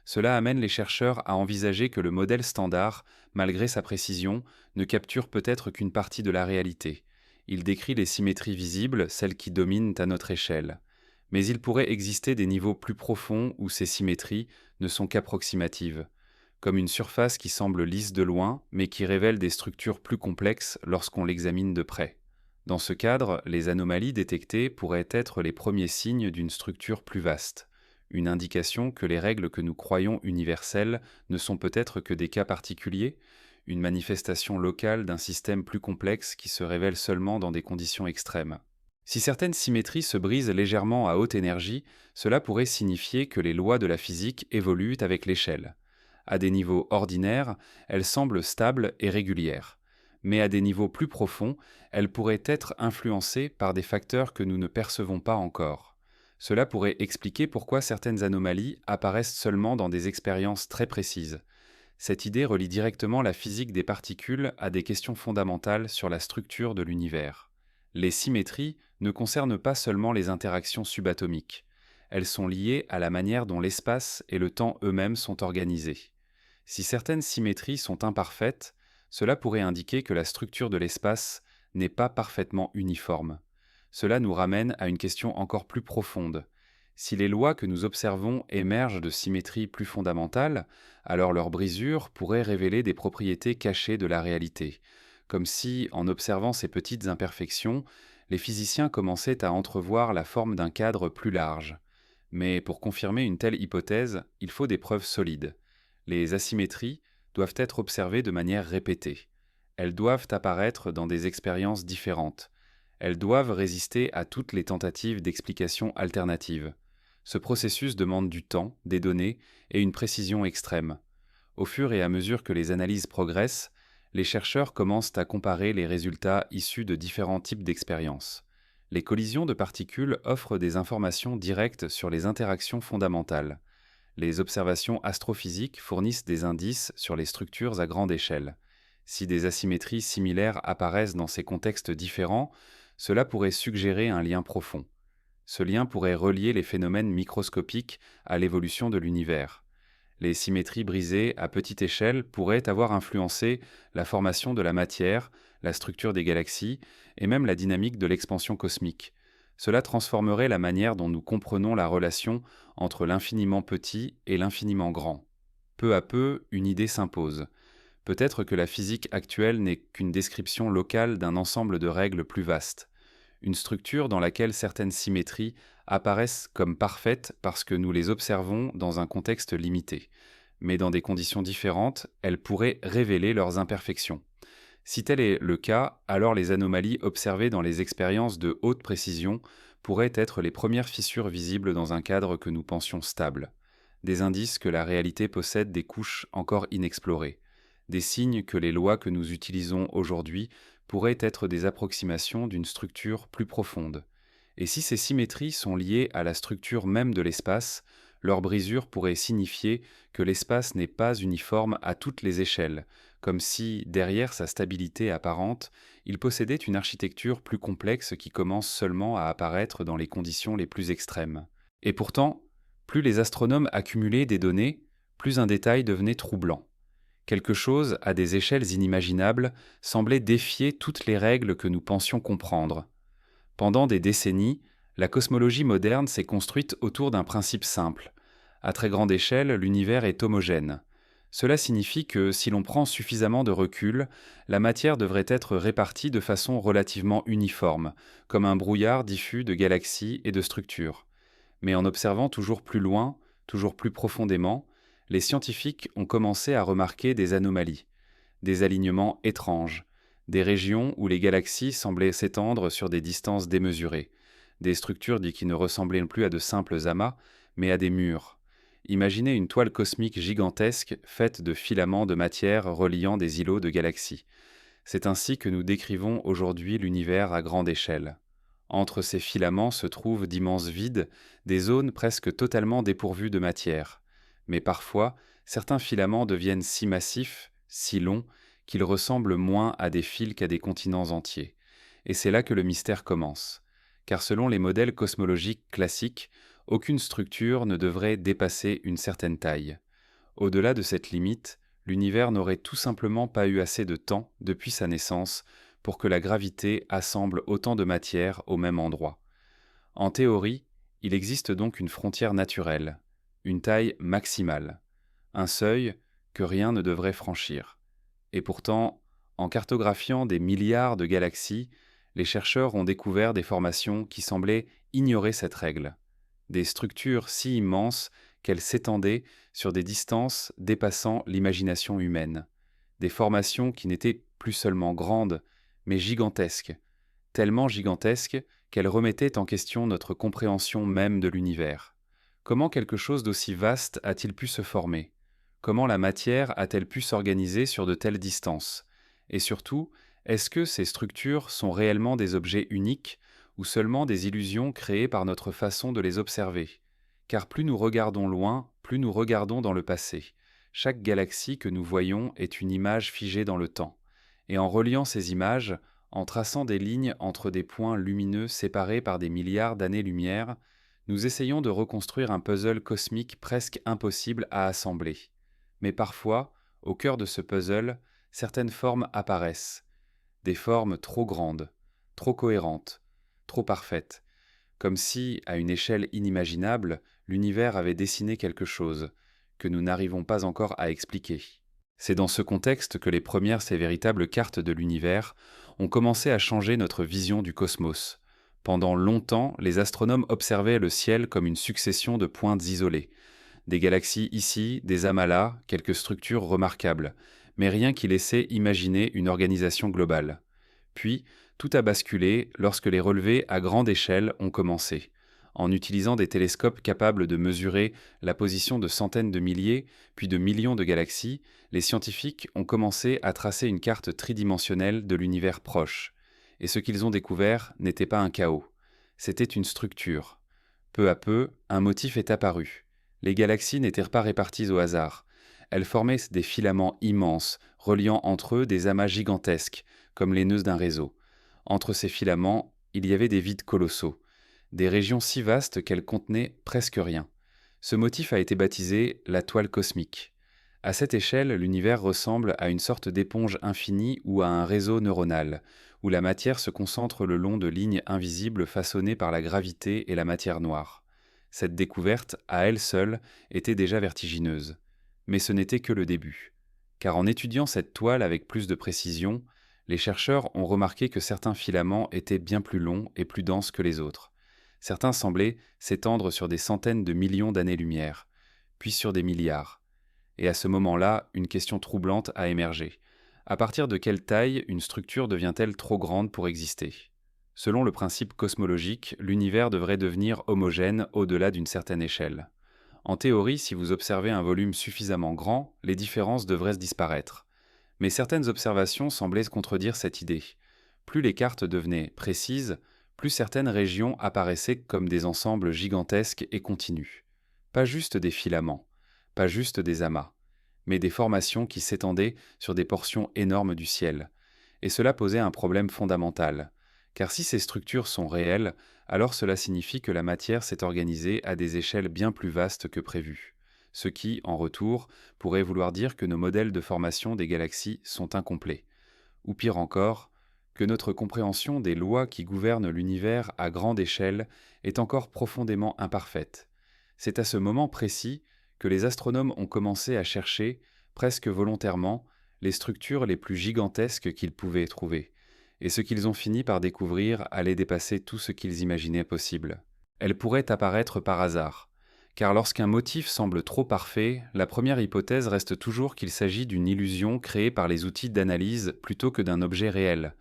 Cela amène les chercheurs à envisager que le modèle standard, malgré sa précision, ne capture peut-être qu'une partie de la réalité. Il décrit les symétries visibles, celles qui dominent à notre échelle. Mais il pourrait exister des niveaux plus profonds où ces symétries ne sont qu'approximatives, comme une surface qui semble lisse de loin, mais qui révèle des structures plus complexes lorsqu'on l'examine de près. Dans ce cadre, les anomalies détectées pourraient être les premiers signes d'une structure plus vaste, une indication que les règles que nous croyons universelles ne sont peut-être que des cas particuliers, une manifestation locale d'un système plus complexe qui se révèle seulement dans des conditions extrêmes. Si certaines symétries se brisent légèrement à haute énergie, cela pourrait signifier que les lois de la physique évoluent avec l'échelle. À des niveaux ordinaires, elles semblent stables et régulières. Mais à des niveaux plus profonds, elles pourraient être influencées par des facteurs que nous ne percevons pas encore. Cela pourrait expliquer pourquoi certaines anomalies apparaissent seulement dans des expériences très précises. Cette idée relie directement la physique des particules à des questions fondamentales sur la structure de l'univers. Les symétries ne concernent pas seulement les interactions subatomiques. Elles sont liées à la manière dont l'espace et le temps eux-mêmes sont organisés. Si certaines symétries sont imparfaites, cela pourrait indiquer que la structure de l'espace n'est pas parfaitement uniforme. Cela nous ramène à une question encore plus profonde. Si les lois que nous observons émergent de symétries plus fondamentales, alors leur brisure pourrait révéler des propriétés cachées de la réalité, comme si, en observant ces petites imperfections, les physiciens commençaient à entrevoir la forme d'un cadre plus large. Mais pour confirmer une telle hypothèse, il faut des preuves solides. Les asymétries doivent être observées de manière répétée. Elles doivent apparaître dans des expériences différentes. Elles doivent résister à toutes les tentatives d'explication alternatives. Ce processus demande du temps, des données et une précision extrême. Au fur et à mesure que les analyses progressent, les chercheurs commencent à comparer les résultats issus de différents types d'expériences. Les collisions de particules offrent des informations directes sur les interactions fondamentales. Les observations astrophysiques fournissent des indices sur les structures à grande échelle. Si des asymétries similaires apparaissent dans ces contextes différents, cela pourrait suggérer un lien profond. Ce lien pourrait relier les phénomènes microscopiques à l'évolution de l'univers. Les symétries brisées à petite échelle pourraient avoir influencé la formation de la matière, la structure des galaxies et même la dynamique de l'expansion cosmique. Cela transformerait la manière dont nous comprenons la relation entre l'infiniment petit et l'infiniment grand. Peu à peu, une idée s'impose. Peut-être que la physique actuelle n'est qu'une description locale d'un ensemble de règles plus vastes. Une structure dans laquelle certaines symétries apparaissent comme parfaites parce que nous les observons dans un contexte limité. Mais dans des conditions différentes, elles pourraient révéler leurs imperfections. Si tel est le cas, alors les anomalies observées dans les expériences de haute précision pourraient être les premières fissures visibles dans un cadre que nous pensions stable. Des indices que la réalité possède des couches encore inexplorées. Des signes que les lois que nous utilisons aujourd'hui pourraient être des approximations d'une structure plus profonde. Et si ces symétries sont liées à la structure même de l'espace, leur brisure pourrait signifier que l'espace n'est pas uniforme à toutes les échelles, comme si, derrière sa stabilité apparente, il possédait une architecture plus complexe qui commence seulement à apparaître dans les conditions les plus extrêmes. Et pourtant, plus les astronomes accumulaient des données, plus un détail devenait troublant. Quelque chose, à des échelles inimaginables, semblait défier toutes les règles que nous pensions comprendre. Pendant des décennies, la cosmologie moderne s'est construite autour d'un principe simple. À très grande échelle, l'univers est homogène. Cela signifie que, si l'on prend suffisamment de recul, la matière devrait être répartie de façon relativement uniforme, comme un brouillard diffus de galaxies et de structures. Mais en observant toujours plus loin, toujours plus profondément, les scientifiques ont commencé à remarquer des anomalies, des alignements étranges, des régions où les galaxies semblaient s'étendre sur des distances démesurées, des structures qui ne ressemblaient plus à de simples amas, mais à des murs. Imaginez une toile cosmique gigantesque faite de filaments de matière reliant des îlots de galaxies. C'est ainsi que nous décrivons aujourd'hui l'univers à grande échelle. Entre ces filaments se trouvent d'immenses vides, des zones presque totalement dépourvues de matière. Mais parfois, certains filaments deviennent si massifs, si longs, qu'ils ressemblent moins à des fils qu'à des continents entiers. Et c'est là que le mystère commence. Car selon les modèles cosmologiques classiques, aucune structure ne devrait dépasser une certaine taille. Au-delà de cette limite, l'univers n'aurait tout simplement pas eu assez de temps depuis sa naissance pour que la gravité assemble autant de matière au même endroit. En théorie, il existe donc une frontière naturelle, une taille maximale, un seuil que rien ne devrait franchir. Et pourtant, en cartographiant des milliards de galaxies, les chercheurs ont découvert des formations qui semblaient ignorer cette règle. Des structures si immenses qu'elles s'étendaient sur des distances dépassant l'imagination humaine. Des formations qui n'étaient plus seulement grandes, mais gigantesques, tellement gigantesques qu'elles remettaient en question notre compréhension même de l'univers. Comment quelque chose d'aussi vaste a-t-il pu se former ? Comment la matière a-t-elle pu s'organiser sur de telles distances ? Et surtout, est-ce que ces structures sont réellement des objets uniques ou seulement des illusions créées par notre façon de les observer ? Car plus nous regardons loin, plus nous regardons dans le passé. Chaque galaxie que nous voyons est une image figée dans le temps. Et en reliant ces images, en traçant des lignes entre des points lumineux séparés par des milliards d'années-lumière, nous essayons de reconstruire un puzzle cosmique presque impossible à assembler. Mais parfois, au cœur de ce puzzle, certaines formes apparaissent. Des formes trop grandes, trop cohérentes, trop parfaites. Comme si, à une échelle inimaginable, l'univers avait dessiné quelque chose que nous n'arrivons pas encore à expliquer. C'est dans ce contexte que les premières ces véritables cartes de l'univers ont commencé à changer notre vision du cosmos. Pendant longtemps, les astronomes observaient le ciel comme une succession de pointes isolées. Des galaxies ici, des amas là, quelques structures remarquables, mais rien qui laissait imaginer une organisation globale. Puis, tout a basculé lorsque les relevés à grande échelle ont commencé. En utilisant des télescopes capables de mesurer la position de centaines de milliers, puis de millions de galaxies, les scientifiques ont commencé à tracer une carte tridimensionnelle de l'univers proche. Et ce qu'ils ont découvert n'était pas un chaos, c'était une structure. Peu à peu, un motif est apparu. Les galaxies n'étaient pas réparties au hasard. Elles formaient des filaments immenses, reliant entre eux des amas gigantesques, comme les nœuds d'un réseau. Entre ces filaments, il y avait des vides colossaux, des régions si vastes qu'elles contenaient presque rien. Ce motif a été baptisé la toile cosmique. À cette échelle, l'univers ressemble à une sorte d'éponge infinie ou à un réseau neuronal, où la matière se concentre le long de lignes invisibles façonnées par la gravité et la matière noire. Cette découverte, à elle seule, était déjà vertigineuse. Mais ce n'était que le début. Car en étudiant cette toile avec plus de précision, les chercheurs ont remarqué que certains filaments étaient bien plus longs et plus denses que les autres. Certains semblaient s'étendre sur des centaines de millions d'années-lumière, puis sur des milliards. Et à ce moment-là, une question troublante a émergé. À partir de quelle taille une structure devient-elle trop grande pour exister ? Selon le principe cosmologique, l'univers devrait devenir homogène au-delà d'une certaine échelle. En théorie, si vous observez un volume suffisamment grand, les différences devraient se disparaître. Mais certaines observations semblaient contredire cette idée. Plus les cartes devenaient précises, plus certaines régions apparaissaient comme des ensembles gigantesques et continus. Pas juste des filaments, pas juste des amas, mais des formations qui s'étendaient sur des portions énormes du ciel. Et cela posait un problème fondamental. Car si ces structures sont réelles, alors cela signifie que la matière s'est organisée à des échelles bien plus vastes que prévu. Ce qui, en retour, pourrait vouloir dire que nos modèles de formation des galaxies sont incomplets. Ou pire encore, que notre compréhension des lois qui gouvernent l'univers à grande échelle est encore profondément imparfaite. C'est à ce moment précis que les astronomes ont commencé à chercher, presque volontairement, les structures les plus gigantesques qu'ils pouvaient trouver, et ce qu'ils ont fini par découvrir allait dépasser tout ce qu'ils imaginaient possible. Elles pourraient apparaître par hasard, car lorsqu'un motif semble trop parfait, la première hypothèse reste toujours qu'il s'agit d'une illusion créée par les outils d'analyse plutôt que d'un objet réel.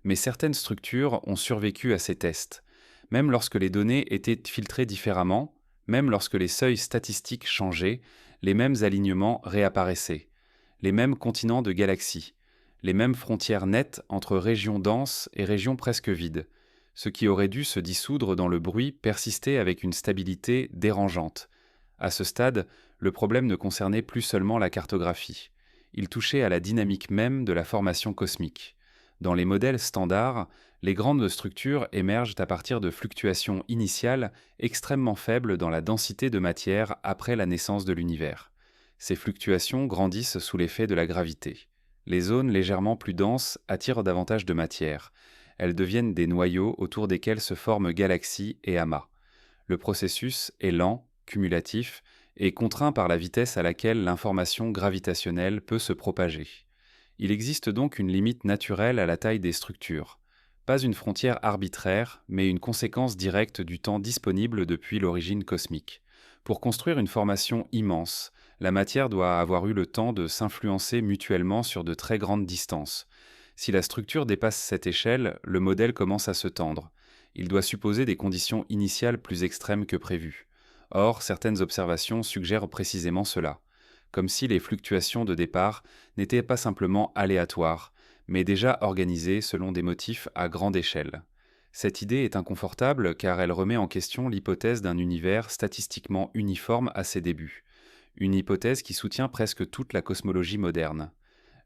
Mais certaines structures ont survécu à ces tests, même lorsque les données étaient filtrées différemment, même lorsque les seuils statistiques changeaient, les mêmes alignements réapparaissaient, les mêmes continents de galaxies, les mêmes frontières nettes entre régions denses et régions presque vides. Ce qui aurait dû se dissoudre dans le bruit persistait avec une stabilité dérangeante. À ce stade, le problème ne concernait plus seulement la cartographie. Il touchait à la dynamique même de la formation cosmique. Dans les modèles standards, les grandes structures émergent à partir de fluctuations initiales extrêmement faibles dans la densité de matière après la naissance de l'univers. Ces fluctuations grandissent sous l'effet de la gravité. Les zones légèrement plus denses attirent davantage de matière. Elles deviennent des noyaux autour desquels se forment galaxies et amas. Le processus est lent, cumulatif, et contraint par la vitesse à laquelle l'information gravitationnelle peut se propager. Il existe donc une limite naturelle à la taille des structures. Pas une frontière arbitraire, mais une conséquence directe du temps disponible depuis l'origine cosmique. Pour construire une formation immense, la matière doit avoir eu le temps de s'influencer mutuellement sur de très grandes distances. Si la structure dépasse cette échelle, le modèle commence à se tendre. Il doit supposer des conditions initiales plus extrêmes que prévues. Or, certaines observations suggèrent précisément cela, comme si les fluctuations de départ n'étaient pas simplement aléatoires, mais déjà organisées selon des motifs à grande échelle. Cette idée est inconfortable car elle remet en question l'hypothèse d'un univers statistiquement uniforme à ses débuts, une hypothèse qui soutient presque toute la cosmologie moderne.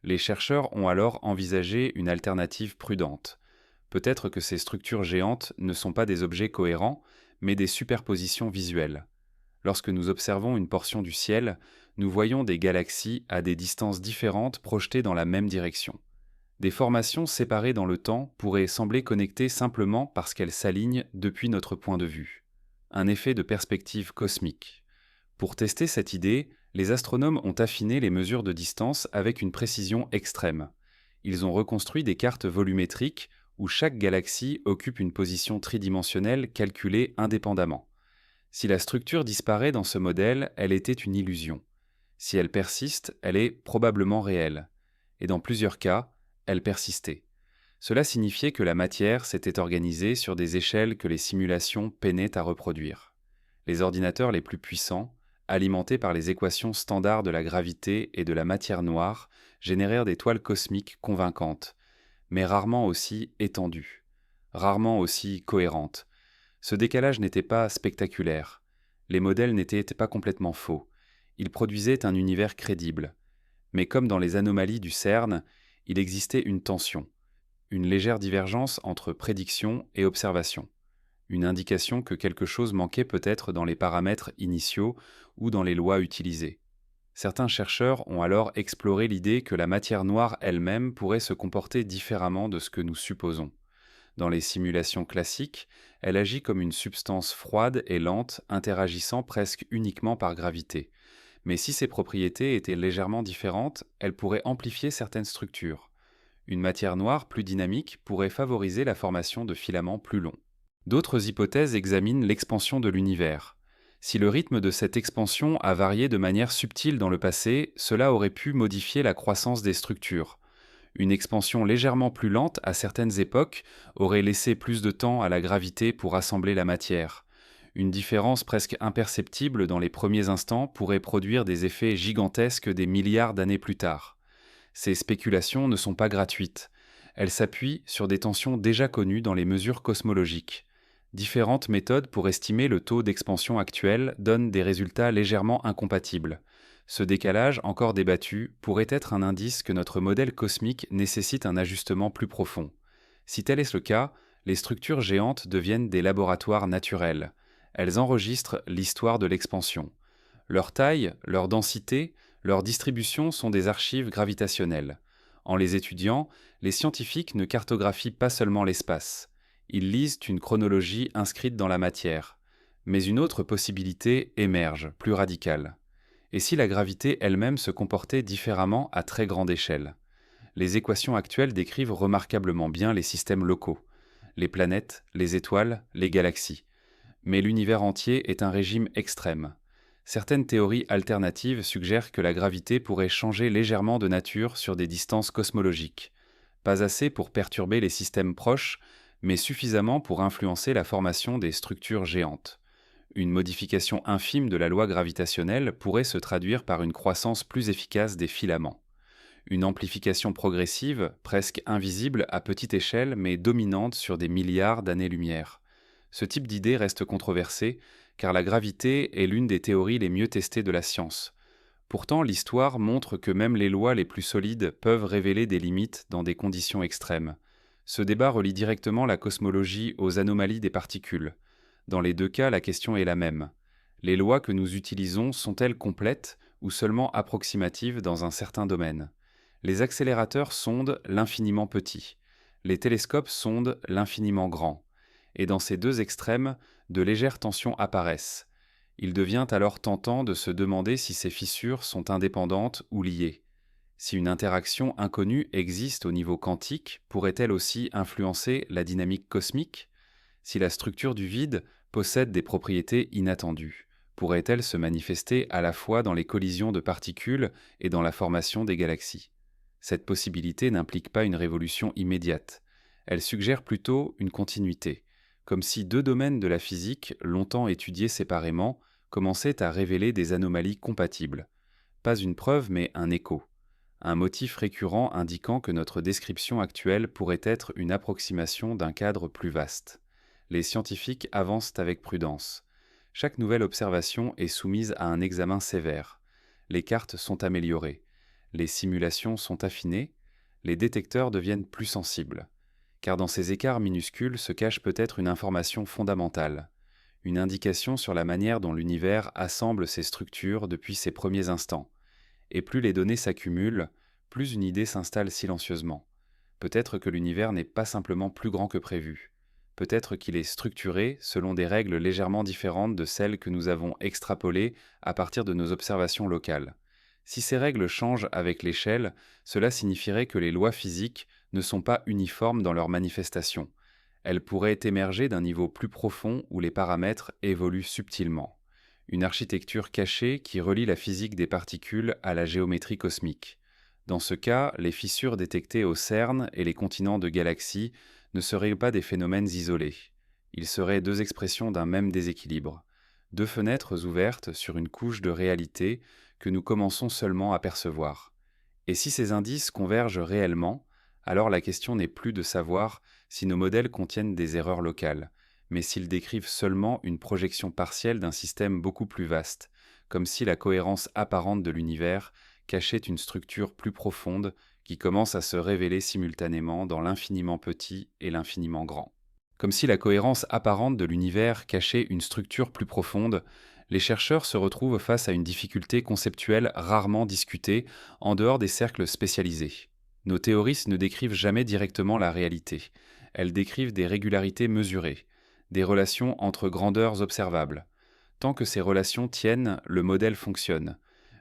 Les chercheurs ont alors envisagé une alternative prudente. Peut-être que ces structures géantes ne sont pas des objets cohérents, mais des superpositions visuelles. Lorsque nous observons une portion du ciel, nous voyons des galaxies à des distances différentes projetées dans la même direction. Des formations séparées dans le temps pourraient sembler connectées simplement parce qu'elles s'alignent depuis notre point de vue. Un effet de perspective cosmique. Pour tester cette idée, les astronomes ont affiné les mesures de distance avec une précision extrême. Ils ont reconstruit des cartes volumétriques où chaque galaxie occupe une position tridimensionnelle calculée indépendamment. Si la structure disparaît dans ce modèle, elle était une illusion. Si elle persiste, elle est probablement réelle. Et dans plusieurs cas, elle persistait. Cela signifiait que la matière s'était organisée sur des échelles que les simulations peinaient à reproduire. Les ordinateurs les plus puissants, alimentés par les équations standards de la gravité et de la matière noire, générèrent des toiles cosmiques convaincantes, mais rarement aussi étendues, rarement aussi cohérentes. Ce décalage n'était pas spectaculaire. Les modèles n'étaient pas complètement faux. Ils produisaient un univers crédible. Mais comme dans les anomalies du CERN, il existait une tension, une légère divergence entre prédiction et observation, une indication que quelque chose manquait peut-être dans les paramètres initiaux ou dans les lois utilisées. Certains chercheurs ont alors exploré l'idée que la matière noire elle-même pourrait se comporter différemment de ce que nous supposons. Dans les simulations classiques, elle agit comme une substance froide et lente interagissant presque uniquement par gravité. Mais si ses propriétés étaient légèrement différentes, elle pourrait amplifier certaines structures. Une matière noire plus dynamique pourrait favoriser la formation de filaments plus longs. D'autres hypothèses examinent l'expansion de l'univers. Si le rythme de cette expansion a varié de manière subtile dans le passé, cela aurait pu modifier la croissance des structures. Une expansion légèrement plus lente à certaines époques aurait laissé plus de temps à la gravité pour assembler la matière. Une différence presque imperceptible dans les premiers instants pourrait produire des effets gigantesques des milliards d'années plus tard. Ces spéculations ne sont pas gratuites. Elles s'appuient sur des tensions déjà connues dans les mesures cosmologiques. Différentes méthodes pour estimer le taux d'expansion actuel donnent des résultats légèrement incompatibles. Ce décalage, encore débattu, pourrait être un indice que notre modèle cosmique nécessite un ajustement plus profond. Si tel est le cas, les structures géantes deviennent des laboratoires naturels. Elles enregistrent l'histoire de l'expansion. Leur taille, leur densité, leur distribution sont des archives gravitationnelles. En les étudiant, les scientifiques ne cartographient pas seulement l'espace. Ils lisent une chronologie inscrite dans la matière. Mais une autre possibilité émerge, plus radicale. Et si la gravité elle-même se comportait différemment à très grande échelle? Les équations actuelles décrivent remarquablement bien les systèmes locaux, les planètes, les étoiles, les galaxies. Mais l'univers entier est un régime extrême. Certaines théories alternatives suggèrent que la gravité pourrait changer légèrement de nature sur des distances cosmologiques. Pas assez pour perturber les systèmes proches, mais suffisamment pour influencer la formation des structures géantes. Une modification infime de la loi gravitationnelle pourrait se traduire par une croissance plus efficace des filaments. Une amplification progressive, presque invisible à petite échelle mais dominante sur des milliards d'années-lumière. Ce type d'idée reste controversé, car la gravité est l'une des théories les mieux testées de la science. Pourtant, l'histoire montre que même les lois les plus solides peuvent révéler des limites dans des conditions extrêmes. Ce débat relie directement la cosmologie aux anomalies des particules. Dans les deux cas, la question est la même. Les lois que nous utilisons sont-elles complètes ou seulement approximatives dans un certain domaine? Les accélérateurs sondent l'infiniment petit. Les télescopes sondent l'infiniment grand. Et dans ces deux extrêmes, de légères tensions apparaissent. Il devient alors tentant de se demander si ces fissures sont indépendantes ou liées. Si une interaction inconnue existe au niveau quantique, pourrait-elle aussi influencer la dynamique cosmique? Si la structure du vide possède des propriétés inattendues, pourrait-elle se manifester à la fois dans les collisions de particules et dans la formation des galaxies? Cette possibilité n'implique pas une révolution immédiate. Elle suggère plutôt une continuité, comme si deux domaines de la physique, longtemps étudiés séparément, commençaient à révéler des anomalies compatibles. Pas une preuve, mais un écho. Un motif récurrent indiquant que notre description actuelle pourrait être une approximation d'un cadre plus vaste. Les scientifiques avancent avec prudence. Chaque nouvelle observation est soumise à un examen sévère. Les cartes sont améliorées. Les simulations sont affinées. Les détecteurs deviennent plus sensibles. Car dans ces écarts minuscules se cache peut-être une information fondamentale, une indication sur la manière dont l'univers assemble ses structures depuis ses premiers instants. Et plus les données s'accumulent, plus une idée s'installe silencieusement. Peut-être que l'univers n'est pas simplement plus grand que prévu. Peut-être qu'il est structuré selon des règles légèrement différentes de celles que nous avons extrapolées à partir de nos observations locales. Si ces règles changent avec l'échelle, cela signifierait que les lois physiques ne sont pas uniformes dans leur manifestation. Elles pourraient émerger d'un niveau plus profond où les paramètres évoluent subtilement. Une architecture cachée qui relie la physique des particules à la géométrie cosmique. Dans ce cas, les fissures détectées au CERN et les continents de galaxies ne seraient pas des phénomènes isolés. Ils seraient deux expressions d'un même déséquilibre, deux fenêtres ouvertes sur une couche de réalité que nous commençons seulement à percevoir. Et si ces indices convergent réellement, alors la question n'est plus de savoir si nos modèles contiennent des erreurs locales, mais s'ils décrivent seulement une projection partielle d'un système beaucoup plus vaste, comme si la cohérence apparente de l'univers cachait une structure plus profonde qui commence à se révéler simultanément dans l'infiniment petit et l'infiniment grand. Comme si la cohérence apparente de l'univers cachait une structure plus profonde, les chercheurs se retrouvent face à une difficulté conceptuelle rarement discutée en dehors des cercles spécialisés. Nos théories ne décrivent jamais directement la réalité. Elles décrivent des régularités mesurées, des relations entre grandeurs observables. Tant que ces relations tiennent, le modèle fonctionne.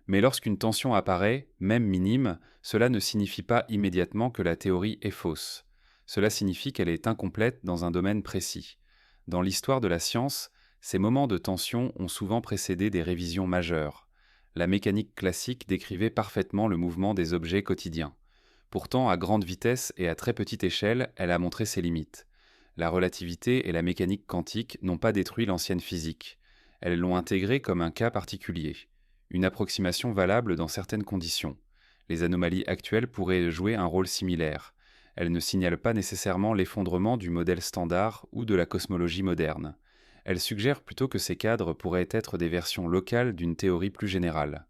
Mais lorsqu'une tension apparaît, même minime, cela ne signifie pas immédiatement que la théorie est fausse. Cela signifie qu'elle est incomplète dans un domaine précis. Dans l'histoire de la science, ces moments de tension ont souvent précédé des révisions majeures. La mécanique classique décrivait parfaitement le mouvement des objets quotidiens. Pourtant, à grande vitesse et à très petite échelle, elle a montré ses limites. La relativité et la mécanique quantique n'ont pas détruit l'ancienne physique. Elles l'ont intégrée comme un cas particulier, une approximation valable dans certaines conditions. Les anomalies actuelles pourraient jouer un rôle similaire. Elles ne signalent pas nécessairement l'effondrement du modèle standard ou de la cosmologie moderne. Elles suggèrent plutôt que ces cadres pourraient être des versions locales d'une théorie plus générale.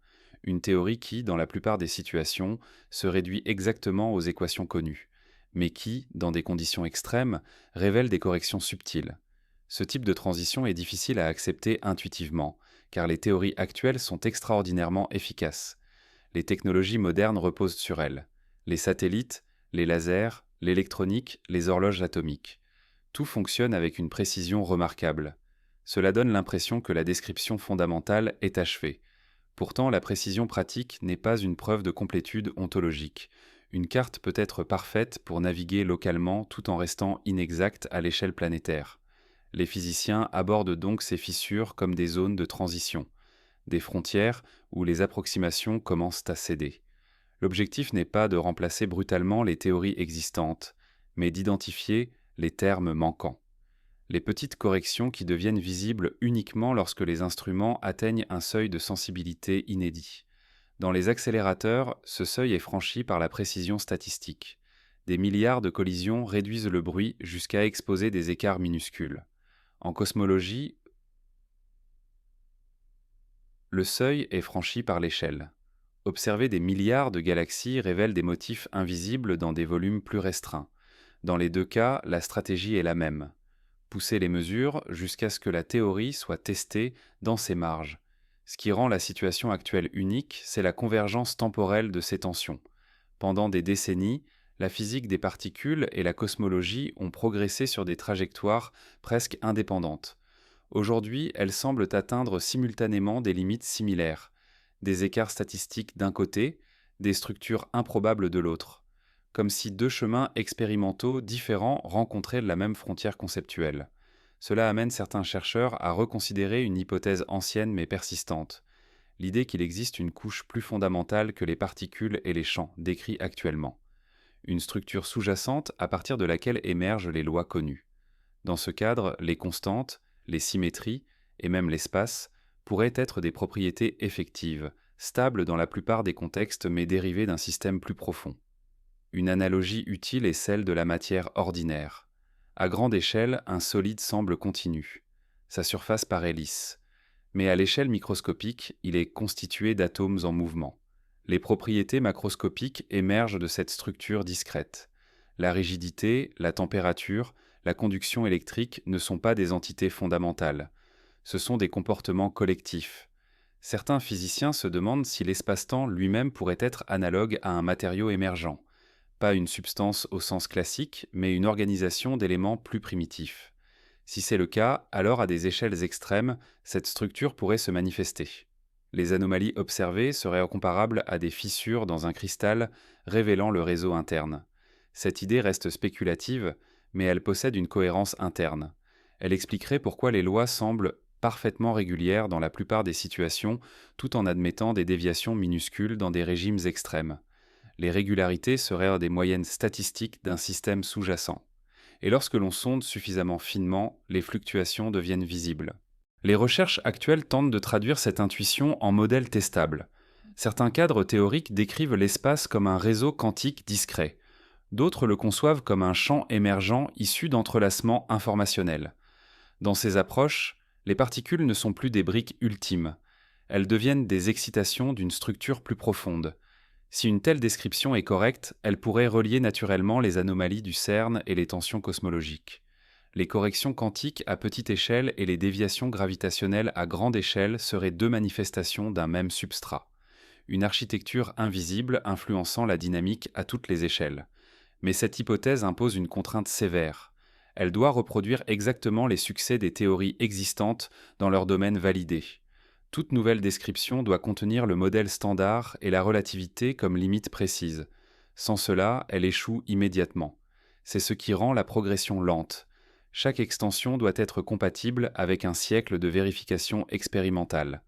Une théorie qui, dans la plupart des situations, se réduit exactement aux équations connues, mais qui, dans des conditions extrêmes, révèle des corrections subtiles. Ce type de transition est difficile à accepter intuitivement, car les théories actuelles sont extraordinairement efficaces. Les technologies modernes reposent sur elles. Les satellites, les lasers, l'électronique, les horloges atomiques. Tout fonctionne avec une précision remarquable. Cela donne l'impression que la description fondamentale est achevée. Pourtant, la précision pratique n'est pas une preuve de complétude ontologique. Une carte peut être parfaite pour naviguer localement tout en restant inexacte à l'échelle planétaire. Les physiciens abordent donc ces fissures comme des zones de transition, des frontières où les approximations commencent à céder. L'objectif n'est pas de remplacer brutalement les théories existantes, mais d'identifier les termes manquants. Les petites corrections qui deviennent visibles uniquement lorsque les instruments atteignent un seuil de sensibilité inédit. Dans les accélérateurs, ce seuil est franchi par la précision statistique. Des milliards de collisions réduisent le bruit jusqu'à exposer des écarts minuscules. En cosmologie, le seuil est franchi par l'échelle. Observer des milliards de galaxies révèle des motifs invisibles dans des volumes plus restreints. Dans les deux cas, la stratégie est la même. Pousser les mesures jusqu'à ce que la théorie soit testée dans ses marges. Ce qui rend la situation actuelle unique, c'est la convergence temporelle de ces tensions. Pendant des décennies, la physique des particules et la cosmologie ont progressé sur des trajectoires presque indépendantes. Aujourd'hui, elles semblent atteindre simultanément des limites similaires, des écarts statistiques d'un côté, des structures improbables de l'autre, comme si deux chemins expérimentaux différents rencontraient la même frontière conceptuelle. Cela amène certains chercheurs à reconsidérer une hypothèse ancienne mais persistante, l'idée qu'il existe une couche plus fondamentale que les particules et les champs décrits actuellement, une structure sous-jacente à partir de laquelle émergent les lois connues. Dans ce cadre, les constantes, les symétries et même l'espace pourraient être des propriétés effectives, stables dans la plupart des contextes mais dérivées d'un système plus profond. Une analogie utile est celle de la matière ordinaire. À grande échelle, un solide semble continu. Sa surface paraît lisse. Mais à l'échelle microscopique, il est constitué d'atomes en mouvement. Les propriétés macroscopiques émergent de cette structure discrète. La rigidité, la température, la conduction électrique ne sont pas des entités fondamentales. Ce sont des comportements collectifs. Certains physiciens se demandent si l'espace-temps lui-même pourrait être analogue à un matériau émergent. Pas une substance au sens classique, mais une organisation d'éléments plus primitifs. Si c'est le cas, alors à des échelles extrêmes, cette structure pourrait se manifester. Les anomalies observées seraient comparables à des fissures dans un cristal révélant le réseau interne. Cette idée reste spéculative, mais elle possède une cohérence interne. Elle expliquerait pourquoi les lois semblent parfaitement régulières dans la plupart des situations, tout en admettant des déviations minuscules dans des régimes extrêmes. Les régularités seraient des moyennes statistiques d'un système sous-jacent. Et lorsque l'on sonde suffisamment finement, les fluctuations deviennent visibles. Les recherches actuelles tentent de traduire cette intuition en modèles testables. Certains cadres théoriques décrivent l'espace comme un réseau quantique discret. D'autres le conçoivent comme un champ émergent issu d'entrelacements informationnels. Dans ces approches, les particules ne sont plus des briques ultimes. Elles deviennent des excitations d'une structure plus profonde. Si une telle description est correcte, elle pourrait relier naturellement les anomalies du CERN et les tensions cosmologiques. Les corrections quantiques à petite échelle et les déviations gravitationnelles à grande échelle seraient deux manifestations d'un même substrat. Une architecture invisible influençant la dynamique à toutes les échelles. Mais cette hypothèse impose une contrainte sévère. Elle doit reproduire exactement les succès des théories existantes dans leur domaine validé. Toute nouvelle description doit contenir le modèle standard et la relativité comme limite précise. Sans cela, elle échoue immédiatement. C'est ce qui rend la progression lente. Chaque extension doit être compatible avec un siècle de vérification expérimentale.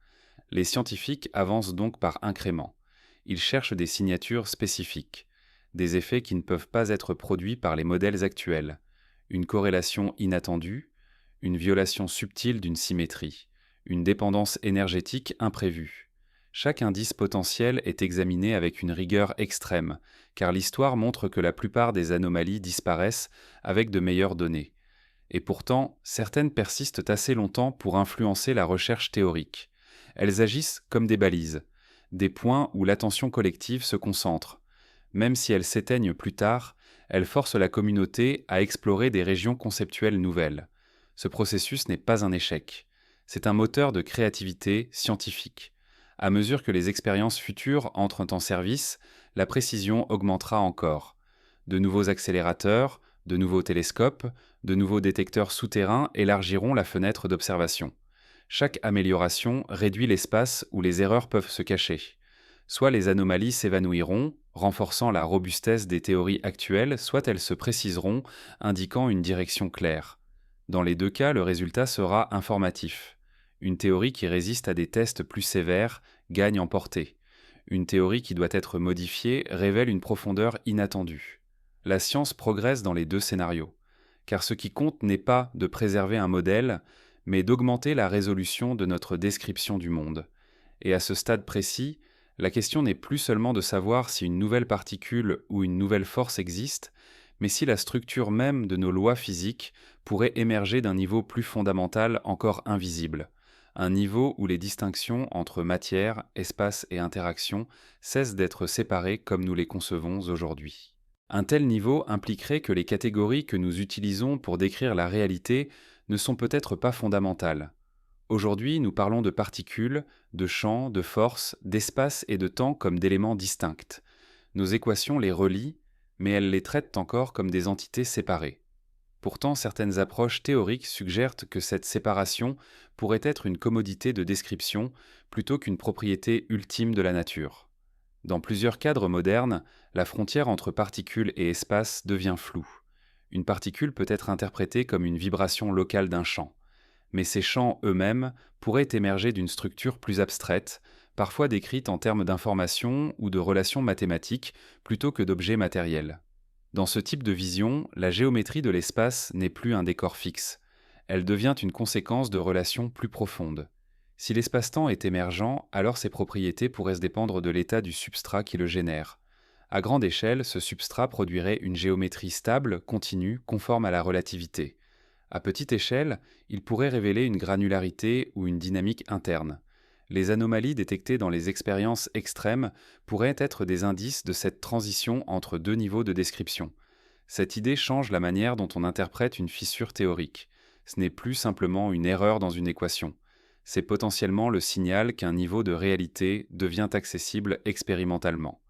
Les scientifiques avancent donc par incréments. Ils cherchent des signatures spécifiques. des effets qui ne peuvent pas être produits par les modèles actuels, une corrélation inattendue, une violation subtile d'une symétrie, une dépendance énergétique imprévue. Chaque indice potentiel est examiné avec une rigueur extrême, car l'histoire montre que la plupart des anomalies disparaissent avec de meilleures données. Et pourtant, certaines persistent assez longtemps pour influencer la recherche théorique. Elles agissent comme des balises, des points où l'attention collective se concentre. Même si elles s'éteignent plus tard, elles forcent la communauté à explorer des régions conceptuelles nouvelles. Ce processus n'est pas un échec. C'est un moteur de créativité scientifique. À mesure que les expériences futures entrent en service, la précision augmentera encore. De nouveaux accélérateurs, de nouveaux télescopes, de nouveaux détecteurs souterrains élargiront la fenêtre d'observation. Chaque amélioration réduit l'espace où les erreurs peuvent se cacher. Soit les anomalies s'évanouiront, renforçant la robustesse des théories actuelles, soit elles se préciseront, indiquant une direction claire. Dans les deux cas, le résultat sera informatif. Une théorie qui résiste à des tests plus sévères gagne en portée. Une théorie qui doit être modifiée révèle une profondeur inattendue. La science progresse dans les deux scénarios, car ce qui compte n'est pas de préserver un modèle, mais d'augmenter la résolution de notre description du monde. Et à ce stade précis, la question n'est plus seulement de savoir si une nouvelle particule ou une nouvelle force existe, mais si la structure même de nos lois physiques pourrait émerger d'un niveau plus fondamental encore invisible, un niveau où les distinctions entre matière, espace et interaction cessent d'être séparées comme nous les concevons aujourd'hui. Un tel niveau impliquerait que les catégories que nous utilisons pour décrire la réalité ne sont peut-être pas fondamentales. Aujourd'hui, nous parlons de particules, de champs, de forces, d'espace et de temps comme d'éléments distincts. Nos équations les relient, mais elles les traitent encore comme des entités séparées. Pourtant, certaines approches théoriques suggèrent que cette séparation pourrait être une commodité de description plutôt qu'une propriété ultime de la nature. Dans plusieurs cadres modernes, la frontière entre particules et espace devient floue. Une particule peut être interprétée comme une vibration locale d'un champ, mais ces champs eux-mêmes pourraient émerger d'une structure plus abstraite, parfois décrite en termes d'informations ou de relations mathématiques plutôt que d'objets matériels. Dans ce type de vision, la géométrie de l'espace n'est plus un décor fixe. Elle devient une conséquence de relations plus profondes. Si l'espace-temps est émergent, alors ses propriétés pourraient se dépendre de l'état du substrat qui le génère. À grande échelle, ce substrat produirait une géométrie stable, continue, conforme à la relativité. À petite échelle, il pourrait révéler une granularité ou une dynamique interne. Les anomalies détectées dans les expériences extrêmes pourraient être des indices de cette transition entre deux niveaux de description. Cette idée change la manière dont on interprète une fissure théorique. Ce n'est plus simplement une erreur dans une équation. C'est potentiellement le signal qu'un niveau de réalité devient accessible expérimentalement.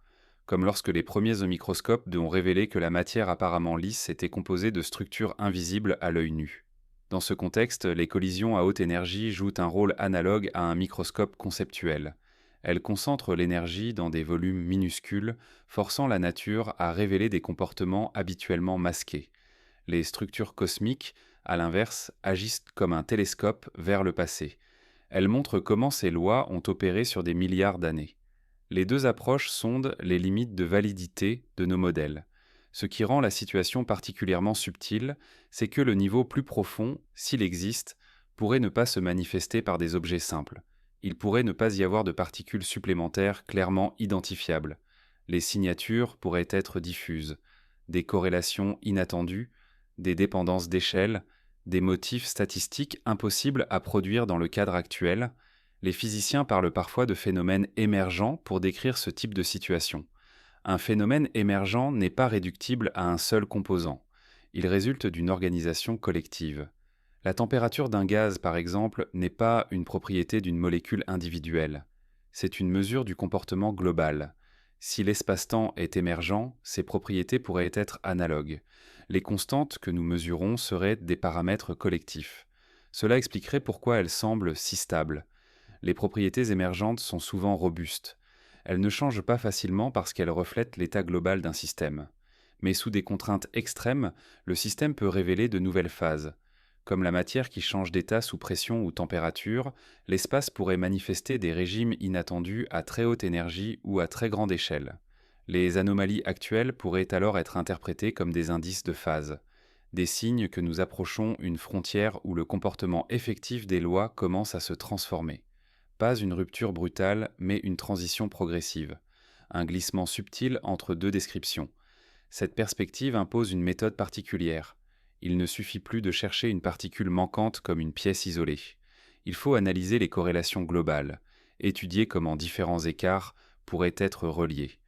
Comme lorsque les premiers au microscope ont révélé que la matière apparemment lisse était composée de structures invisibles à l'œil nu. Dans ce contexte, les collisions à haute énergie jouent un rôle analogue à un microscope conceptuel. Elles concentrent l'énergie dans des volumes minuscules, forçant la nature à révéler des comportements habituellement masqués. Les structures cosmiques, à l'inverse, agissent comme un télescope vers le passé. Elles montrent comment ces lois ont opéré sur des milliards d'années. Les deux approches sondent les limites de validité de nos modèles. Ce qui rend la situation particulièrement subtile, c'est que le niveau plus profond, s'il existe, pourrait ne pas se manifester par des objets simples. Il pourrait ne pas y avoir de particules supplémentaires clairement identifiables. Les signatures pourraient être diffuses, des corrélations inattendues, des dépendances d'échelle, des motifs statistiques impossibles à produire dans le cadre actuel. Les physiciens parlent parfois de phénomènes émergents pour décrire ce type de situation. Un phénomène émergent n'est pas réductible à un seul composant. Il résulte d'une organisation collective. La température d'un gaz, par exemple, n'est pas une propriété d'une molécule individuelle. C'est une mesure du comportement global. Si l'espace-temps est émergent, ses propriétés pourraient être analogues. Les constantes que nous mesurons seraient des paramètres collectifs. Cela expliquerait pourquoi elles semblent si stables. Les propriétés émergentes sont souvent robustes. Elles ne changent pas facilement parce qu'elles reflètent l'état global d'un système. Mais sous des contraintes extrêmes, le système peut révéler de nouvelles phases. Comme la matière qui change d'état sous pression ou température, l'espace pourrait manifester des régimes inattendus à très haute énergie ou à très grande échelle. Les anomalies actuelles pourraient alors être interprétées comme des indices de phase, des signes que nous approchons une frontière où le comportement effectif des lois commence à se transformer. Pas une rupture brutale, mais une transition progressive, un glissement subtil entre deux descriptions. Cette perspective impose une méthode particulière. Il ne suffit plus de chercher une particule manquante comme une pièce isolée. Il faut analyser les corrélations globales, étudier comment différents écarts pourraient être reliés.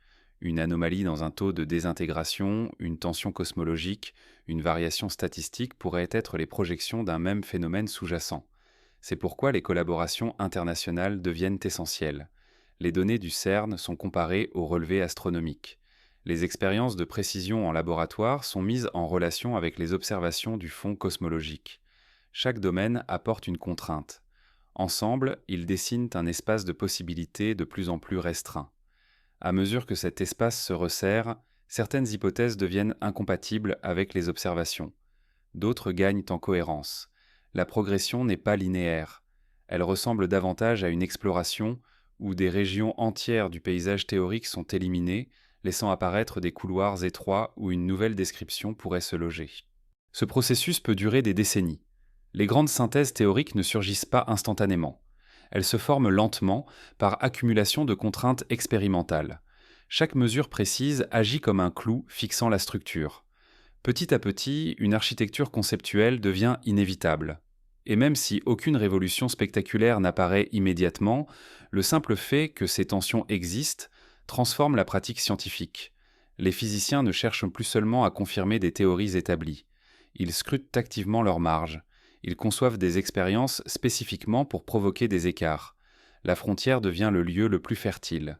Une anomalie dans un taux de désintégration, une tension cosmologique, une variation statistique pourraient être les projections d'un même phénomène sous-jacent. C'est pourquoi les collaborations internationales deviennent essentielles. Les données du CERN sont comparées aux relevés astronomiques. Les expériences de précision en laboratoire sont mises en relation avec les observations du fond cosmologique. Chaque domaine apporte une contrainte. Ensemble, ils dessinent un espace de possibilités de plus en plus restreint. À mesure que cet espace se resserre, certaines hypothèses deviennent incompatibles avec les observations. D'autres gagnent en cohérence. La progression n'est pas linéaire. Elle ressemble davantage à une exploration où des régions entières du paysage théorique sont éliminées, laissant apparaître des couloirs étroits où une nouvelle description pourrait se loger. Ce processus peut durer des décennies. Les grandes synthèses théoriques ne surgissent pas instantanément. Elles se forment lentement par accumulation de contraintes expérimentales. Chaque mesure précise agit comme un clou fixant la structure. Petit à petit, une architecture conceptuelle devient inévitable. Et même si aucune révolution spectaculaire n'apparaît immédiatement, le simple fait que ces tensions existent transforme la pratique scientifique. Les physiciens ne cherchent plus seulement à confirmer des théories établies. Ils scrutent activement leurs marges. Ils conçoivent des expériences spécifiquement pour provoquer des écarts. La frontière devient le lieu le plus fertile.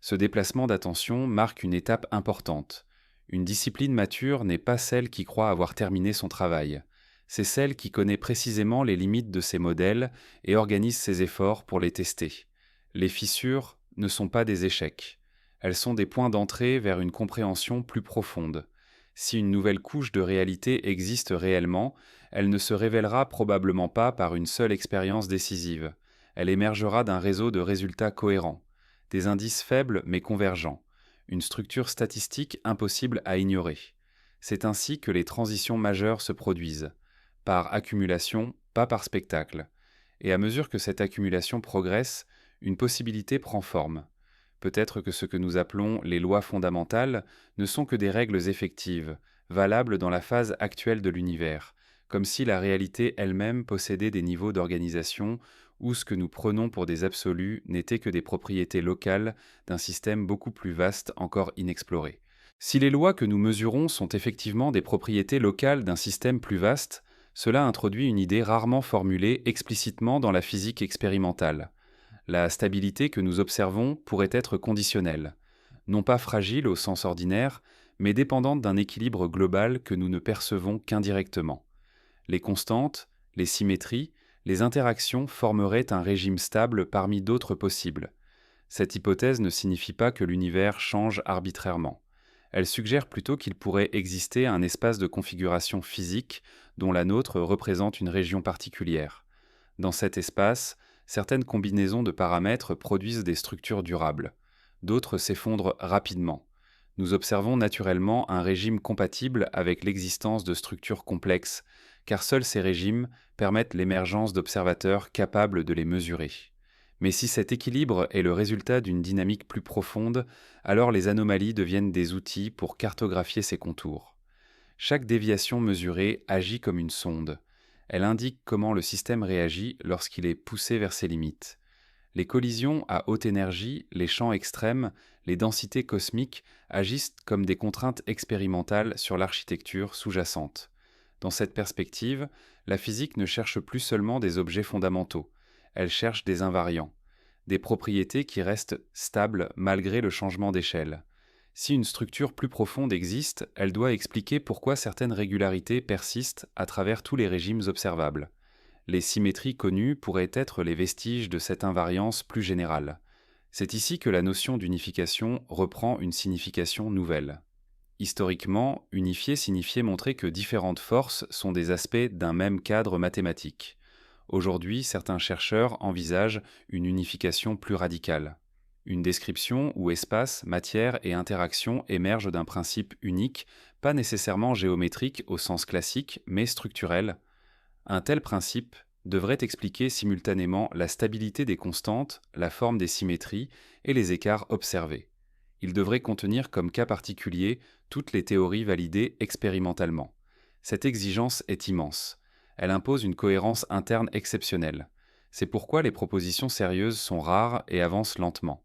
Ce déplacement d'attention marque une étape importante. Une discipline mature n'est pas celle qui croit avoir terminé son travail. C'est celle qui connaît précisément les limites de ses modèles et organise ses efforts pour les tester. Les fissures ne sont pas des échecs. Elles sont des points d'entrée vers une compréhension plus profonde. Si une nouvelle couche de réalité existe réellement, elle ne se révélera probablement pas par une seule expérience décisive. Elle émergera d'un réseau de résultats cohérents, des indices faibles mais convergents, une structure statistique impossible à ignorer. C'est ainsi que les transitions majeures se produisent, par accumulation, pas par spectacle. Et à mesure que cette accumulation progresse, une possibilité prend forme. Peut-être que ce que nous appelons les lois fondamentales ne sont que des règles effectives, valables dans la phase actuelle de l'univers, comme si la réalité elle-même possédait des niveaux d'organisation où ce que nous prenons pour des absolus n'était que des propriétés locales d'un système beaucoup plus vaste encore inexploré. Si les lois que nous mesurons sont effectivement des propriétés locales d'un système plus vaste, cela introduit une idée rarement formulée explicitement dans la physique expérimentale. La stabilité que nous observons pourrait être conditionnelle, non pas fragile au sens ordinaire, mais dépendante d'un équilibre global que nous ne percevons qu'indirectement. Les constantes, les symétries, les interactions formeraient un régime stable parmi d'autres possibles. Cette hypothèse ne signifie pas que l'univers change arbitrairement. Elle suggère plutôt qu'il pourrait exister un espace de configuration physique dont la nôtre représente une région particulière. Dans cet espace, certaines combinaisons de paramètres produisent des structures durables. D'autres s'effondrent rapidement. Nous observons naturellement un régime compatible avec l'existence de structures complexes, car seuls ces régimes permettent l'émergence d'observateurs capables de les mesurer. Mais si cet équilibre est le résultat d'une dynamique plus profonde, alors les anomalies deviennent des outils pour cartographier ces contours. Chaque déviation mesurée agit comme une sonde. Elle indique comment le système réagit lorsqu'il est poussé vers ses limites. Les collisions à haute énergie, les champs extrêmes, les densités cosmiques agissent comme des contraintes expérimentales sur l'architecture sous-jacente. Dans cette perspective, la physique ne cherche plus seulement des objets fondamentaux, elle cherche des invariants, des propriétés qui restent stables malgré le changement d'échelle. Si une structure plus profonde existe, elle doit expliquer pourquoi certaines régularités persistent à travers tous les régimes observables. Les symétries connues pourraient être les vestiges de cette invariance plus générale. C'est ici que la notion d'unification reprend une signification nouvelle. Historiquement, unifier signifiait montrer que différentes forces sont des aspects d'un même cadre mathématique. Aujourd'hui, certains chercheurs envisagent une unification plus radicale. Une description où espace, matière et interaction émergent d'un principe unique, pas nécessairement géométrique au sens classique, mais structurel. Un tel principe devrait expliquer simultanément la stabilité des constantes, la forme des symétries et les écarts observés. Il devrait contenir comme cas particulier toutes les théories validées expérimentalement. Cette exigence est immense. Elle impose une cohérence interne exceptionnelle. C'est pourquoi les propositions sérieuses sont rares et avancent lentement.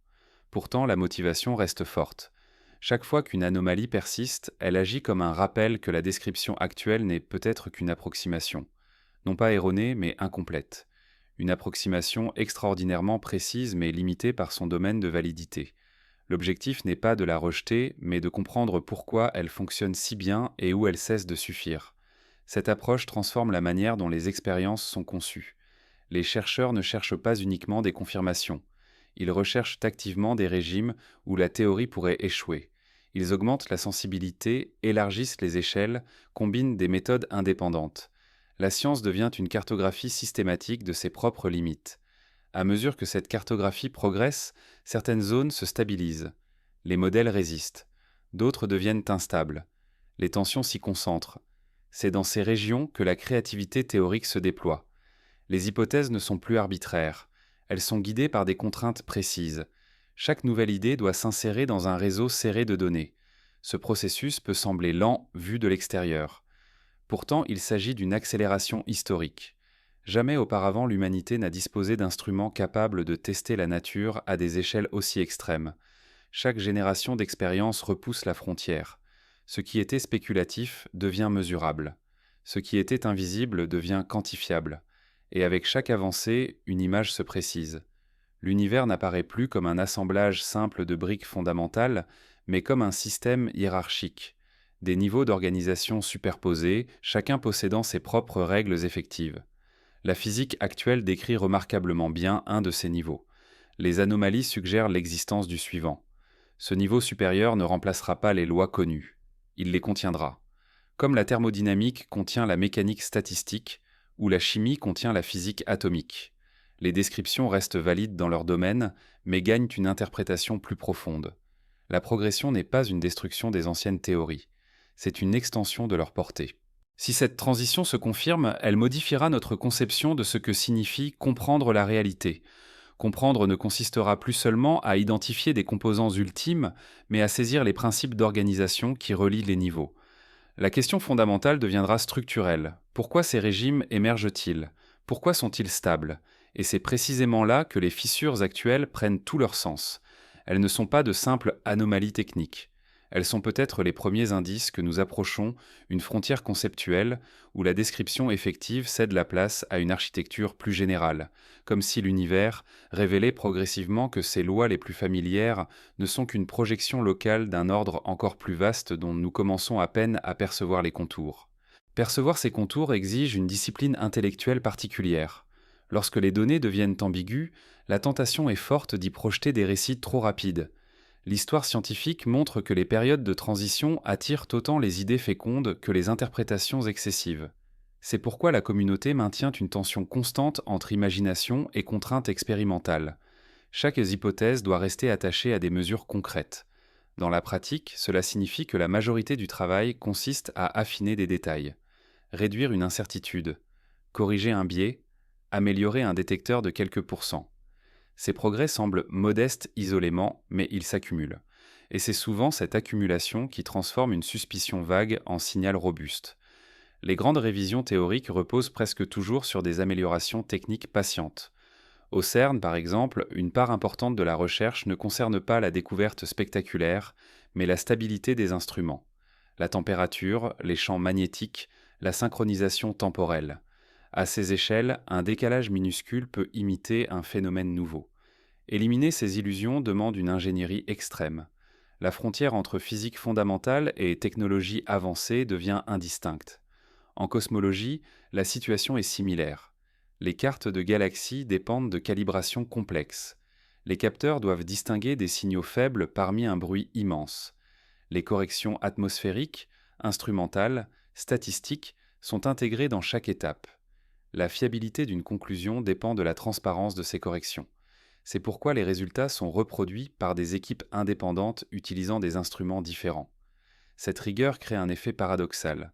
Pourtant, la motivation reste forte. Chaque fois qu'une anomalie persiste, elle agit comme un rappel que la description actuelle n'est peut-être qu'une approximation. Non pas erronée, mais incomplète. Une approximation extraordinairement précise mais limitée par son domaine de validité. L'objectif n'est pas de la rejeter, mais de comprendre pourquoi elle fonctionne si bien et où elle cesse de suffire. Cette approche transforme la manière dont les expériences sont conçues. Les chercheurs ne cherchent pas uniquement des confirmations. Ils recherchent activement des régimes où la théorie pourrait échouer. Ils augmentent la sensibilité, élargissent les échelles, combinent des méthodes indépendantes. La science devient une cartographie systématique de ses propres limites. À mesure que cette cartographie progresse, certaines zones se stabilisent. Les modèles résistent. D'autres deviennent instables. Les tensions s'y concentrent. C'est dans ces régions que la créativité théorique se déploie. Les hypothèses ne sont plus arbitraires. Elles sont guidées par des contraintes précises. Chaque nouvelle idée doit s'insérer dans un réseau serré de données. Ce processus peut sembler lent vu de l'extérieur. Pourtant, il s'agit d'une accélération historique. Jamais auparavant l'humanité n'a disposé d'instruments capables de tester la nature à des échelles aussi extrêmes. Chaque génération d'expérience repousse la frontière. Ce qui était spéculatif devient mesurable. Ce qui était invisible devient quantifiable. Et avec chaque avancée, une image se précise. L'univers n'apparaît plus comme un assemblage simple de briques fondamentales, mais comme un système hiérarchique. Des niveaux d'organisation superposés, chacun possédant ses propres règles effectives. La physique actuelle décrit remarquablement bien un de ces niveaux. Les anomalies suggèrent l'existence du suivant. Ce niveau supérieur ne remplacera pas les lois connues. Il les contiendra. Comme la thermodynamique contient la mécanique statistique, ou la chimie contient la physique atomique. Les descriptions restent valides dans leur domaine, mais gagnent une interprétation plus profonde. La progression n'est pas une destruction des anciennes théories. C'est une extension de leur portée. Si cette transition se confirme, elle modifiera notre conception de ce que signifie comprendre la réalité. Comprendre ne consistera plus seulement à identifier des composants ultimes, mais à saisir les principes d'organisation qui relient les niveaux. La question fondamentale deviendra structurelle. Pourquoi ces régimes émergent-ils? Pourquoi sont-ils stables? Et c'est précisément là que les fissures actuelles prennent tout leur sens. Elles ne sont pas de simples anomalies techniques. Elles sont peut-être les premiers indices que nous approchons une frontière conceptuelle où la description effective cède la place à une architecture plus générale, comme si l'univers révélait progressivement que ses lois les plus familières ne sont qu'une projection locale d'un ordre encore plus vaste dont nous commençons à peine à percevoir les contours. Percevoir ces contours exige une discipline intellectuelle particulière. Lorsque les données deviennent ambiguës, la tentation est forte d'y projeter des récits trop rapides. L'histoire scientifique montre que les périodes de transition attirent autant les idées fécondes que les interprétations excessives. C'est pourquoi la communauté maintient une tension constante entre imagination et contrainte expérimentale. Chaque hypothèse doit rester attachée à des mesures concrètes. Dans la pratique, cela signifie que la majorité du travail consiste à affiner des détails, réduire une incertitude, corriger un biais, améliorer un détecteur de quelques pourcents. Ces progrès semblent modestes isolément, mais ils s'accumulent. Et c'est souvent cette accumulation qui transforme une suspicion vague en signal robuste. Les grandes révisions théoriques reposent presque toujours sur des améliorations techniques patientes. Au CERN, par exemple, une part importante de la recherche ne concerne pas la découverte spectaculaire, mais la stabilité des instruments, la température, les champs magnétiques, la synchronisation temporelle. À ces échelles, un décalage minuscule peut imiter un phénomène nouveau. Éliminer ces illusions demande une ingénierie extrême. La frontière entre physique fondamentale et technologie avancée devient indistincte. En cosmologie, la situation est similaire. Les cartes de galaxies dépendent de calibrations complexes. Les capteurs doivent distinguer des signaux faibles parmi un bruit immense. Les corrections atmosphériques, instrumentales, statistiques sont intégrées dans chaque étape. La fiabilité d'une conclusion dépend de la transparence de ces corrections. C'est pourquoi les résultats sont reproduits par des équipes indépendantes utilisant des instruments différents. Cette rigueur crée un effet paradoxal.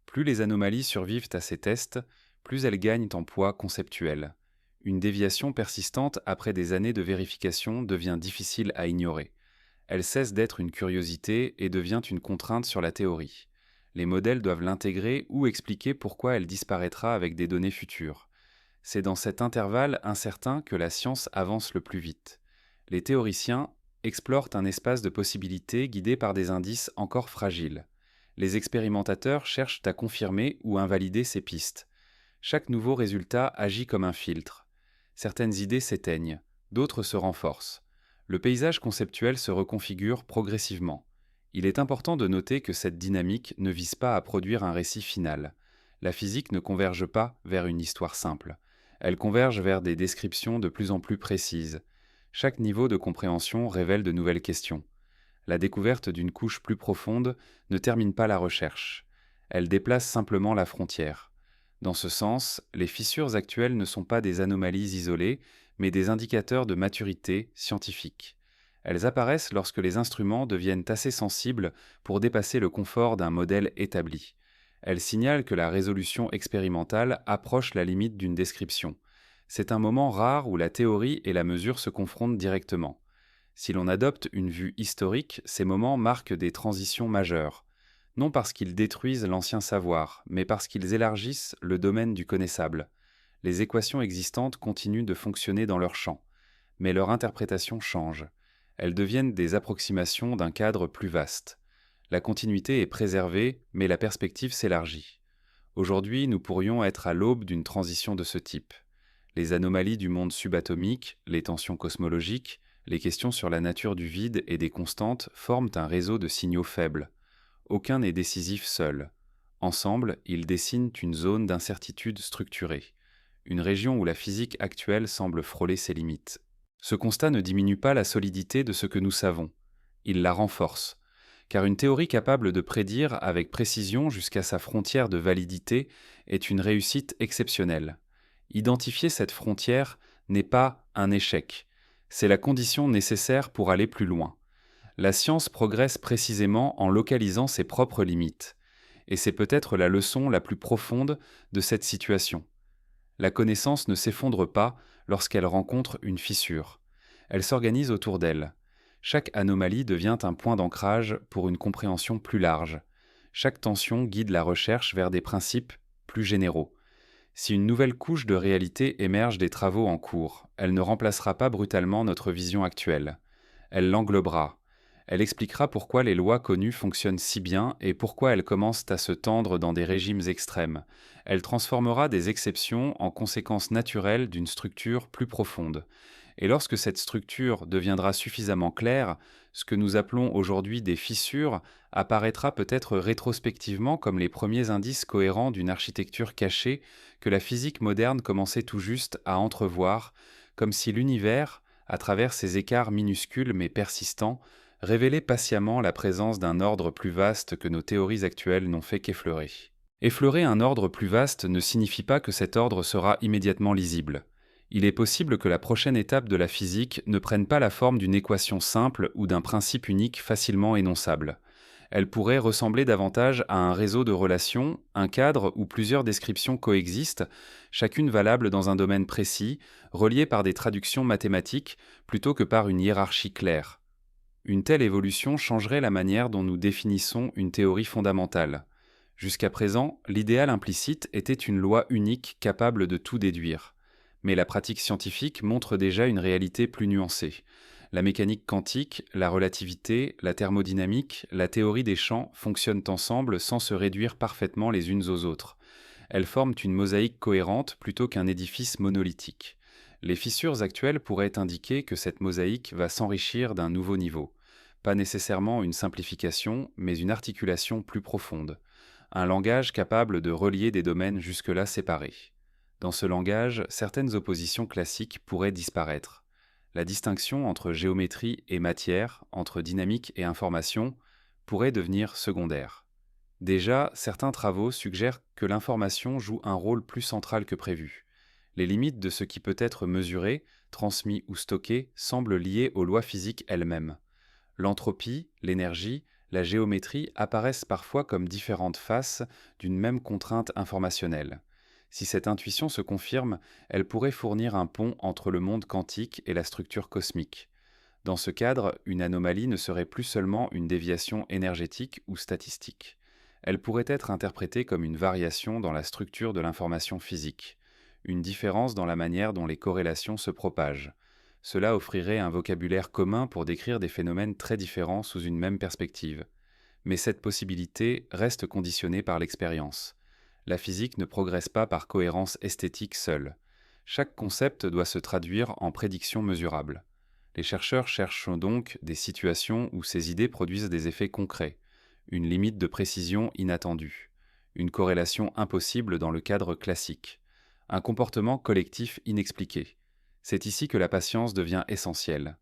Plus les anomalies survivent à ces tests, plus elles gagnent en poids conceptuel. Une déviation persistante après des années de vérification devient difficile à ignorer. Elle cesse d'être une curiosité et devient une contrainte sur la théorie. Les modèles doivent l'intégrer ou expliquer pourquoi elle disparaîtra avec des données futures. C'est dans cet intervalle incertain que la science avance le plus vite. Les théoriciens explorent un espace de possibilités guidés par des indices encore fragiles. Les expérimentateurs cherchent à confirmer ou invalider ces pistes. Chaque nouveau résultat agit comme un filtre. Certaines idées s'éteignent, d'autres se renforcent. Le paysage conceptuel se reconfigure progressivement. Il est important de noter que cette dynamique ne vise pas à produire un récit final. La physique ne converge pas vers une histoire simple. Elle converge vers des descriptions de plus en plus précises. Chaque niveau de compréhension révèle de nouvelles questions. La découverte d'une couche plus profonde ne termine pas la recherche. Elle déplace simplement la frontière. Dans ce sens, les fissures actuelles ne sont pas des anomalies isolées, mais des indicateurs de maturité scientifique. Elles apparaissent lorsque les instruments deviennent assez sensibles pour dépasser le confort d'un modèle établi. Elles signalent que la résolution expérimentale approche la limite d'une description. C'est un moment rare où la théorie et la mesure se confrontent directement. Si l'on adopte une vue historique, ces moments marquent des transitions majeures. Non parce qu'ils détruisent l'ancien savoir, mais parce qu'ils élargissent le domaine du connaissable. Les équations existantes continuent de fonctionner dans leur champ, mais leur interprétation change. Elles deviennent des approximations d'un cadre plus vaste. La continuité est préservée, mais la perspective s'élargit. Aujourd'hui, nous pourrions être à l'aube d'une transition de ce type. Les anomalies du monde subatomique, les tensions cosmologiques, les questions sur la nature du vide et des constantes forment un réseau de signaux faibles. Aucun n'est décisif seul. Ensemble, ils dessinent une zone d'incertitude structurée, une région où la physique actuelle semble frôler ses limites. Ce constat ne diminue pas la solidité de ce que nous savons, il la renforce, car une théorie capable de prédire avec précision jusqu'à sa frontière de validité est une réussite exceptionnelle. Identifier cette frontière n'est pas un échec, c'est la condition nécessaire pour aller plus loin. La science progresse précisément en localisant ses propres limites, et c'est peut-être la leçon la plus profonde de cette situation. La connaissance ne s'effondre pas lorsqu'elle rencontre une fissure. Elle s'organise autour d'elle. Chaque anomalie devient un point d'ancrage pour une compréhension plus large. Chaque tension guide la recherche vers des principes plus généraux. Si une nouvelle couche de réalité émerge des travaux en cours, elle ne remplacera pas brutalement notre vision actuelle. Elle l'englobera. Elle expliquera pourquoi les lois connues fonctionnent si bien et pourquoi elles commencent à se tendre dans des régimes extrêmes. Elle transformera des exceptions en conséquences naturelles d'une structure plus profonde. Et lorsque cette structure deviendra suffisamment claire, ce que nous appelons aujourd'hui des fissures apparaîtra peut-être rétrospectivement comme les premiers indices cohérents d'une architecture cachée que la physique moderne commençait tout juste à entrevoir, comme si l'univers, à travers ces écarts minuscules mais persistants, révélait patiemment la présence d'un ordre plus vaste que nos théories actuelles n'ont fait qu'effleurer. Effleurer un ordre plus vaste ne signifie pas que cet ordre sera immédiatement lisible. Il est possible que la prochaine étape de la physique ne prenne pas la forme d'une équation simple ou d'un principe unique facilement énonçable. Elle pourrait ressembler davantage à un réseau de relations, un cadre où plusieurs descriptions coexistent, chacune valable dans un domaine précis, reliées par des traductions mathématiques plutôt que par une hiérarchie claire. Une telle évolution changerait la manière dont nous définissons une théorie fondamentale. Jusqu'à présent, l'idéal implicite était une loi unique capable de tout déduire. Mais la pratique scientifique montre déjà une réalité plus nuancée. La mécanique quantique, la relativité, la thermodynamique, la théorie des champs fonctionnent ensemble sans se réduire parfaitement les unes aux autres. Elles forment une mosaïque cohérente plutôt qu'un édifice monolithique. Les fissures actuelles pourraient indiquer que cette mosaïque va s'enrichir d'un nouveau niveau. Pas nécessairement une simplification, mais une articulation plus profonde. Un langage capable de relier des domaines jusque-là séparés. Dans ce langage, certaines oppositions classiques pourraient disparaître. La distinction entre géométrie et matière, entre dynamique et information, pourrait devenir secondaire. Déjà, certains travaux suggèrent que l'information joue un rôle plus central que prévu. Les limites de ce qui peut être mesuré, transmis ou stocké semblent liées aux lois physiques elles-mêmes. L'entropie, l'énergie, la géométrie apparaissent parfois comme différentes faces d'une même contrainte informationnelle. Si cette intuition se confirme, elle pourrait fournir un pont entre le monde quantique et la structure cosmique. Dans ce cadre, une anomalie ne serait plus seulement une déviation énergétique ou statistique. Elle pourrait être interprétée comme une variation dans la structure de l'information physique, une différence dans la manière dont les corrélations se propagent. Cela offrirait un vocabulaire commun pour décrire des phénomènes très différents sous une même perspective. Mais cette possibilité reste conditionnée par l'expérience. La physique ne progresse pas par cohérence esthétique seule. Chaque concept doit se traduire en prédictions mesurables. Les chercheurs cherchent donc des situations où ces idées produisent des effets concrets, une limite de précision inattendue, une corrélation impossible dans le cadre classique, un comportement collectif inexpliqué. C'est ici que la patience devient essentielle.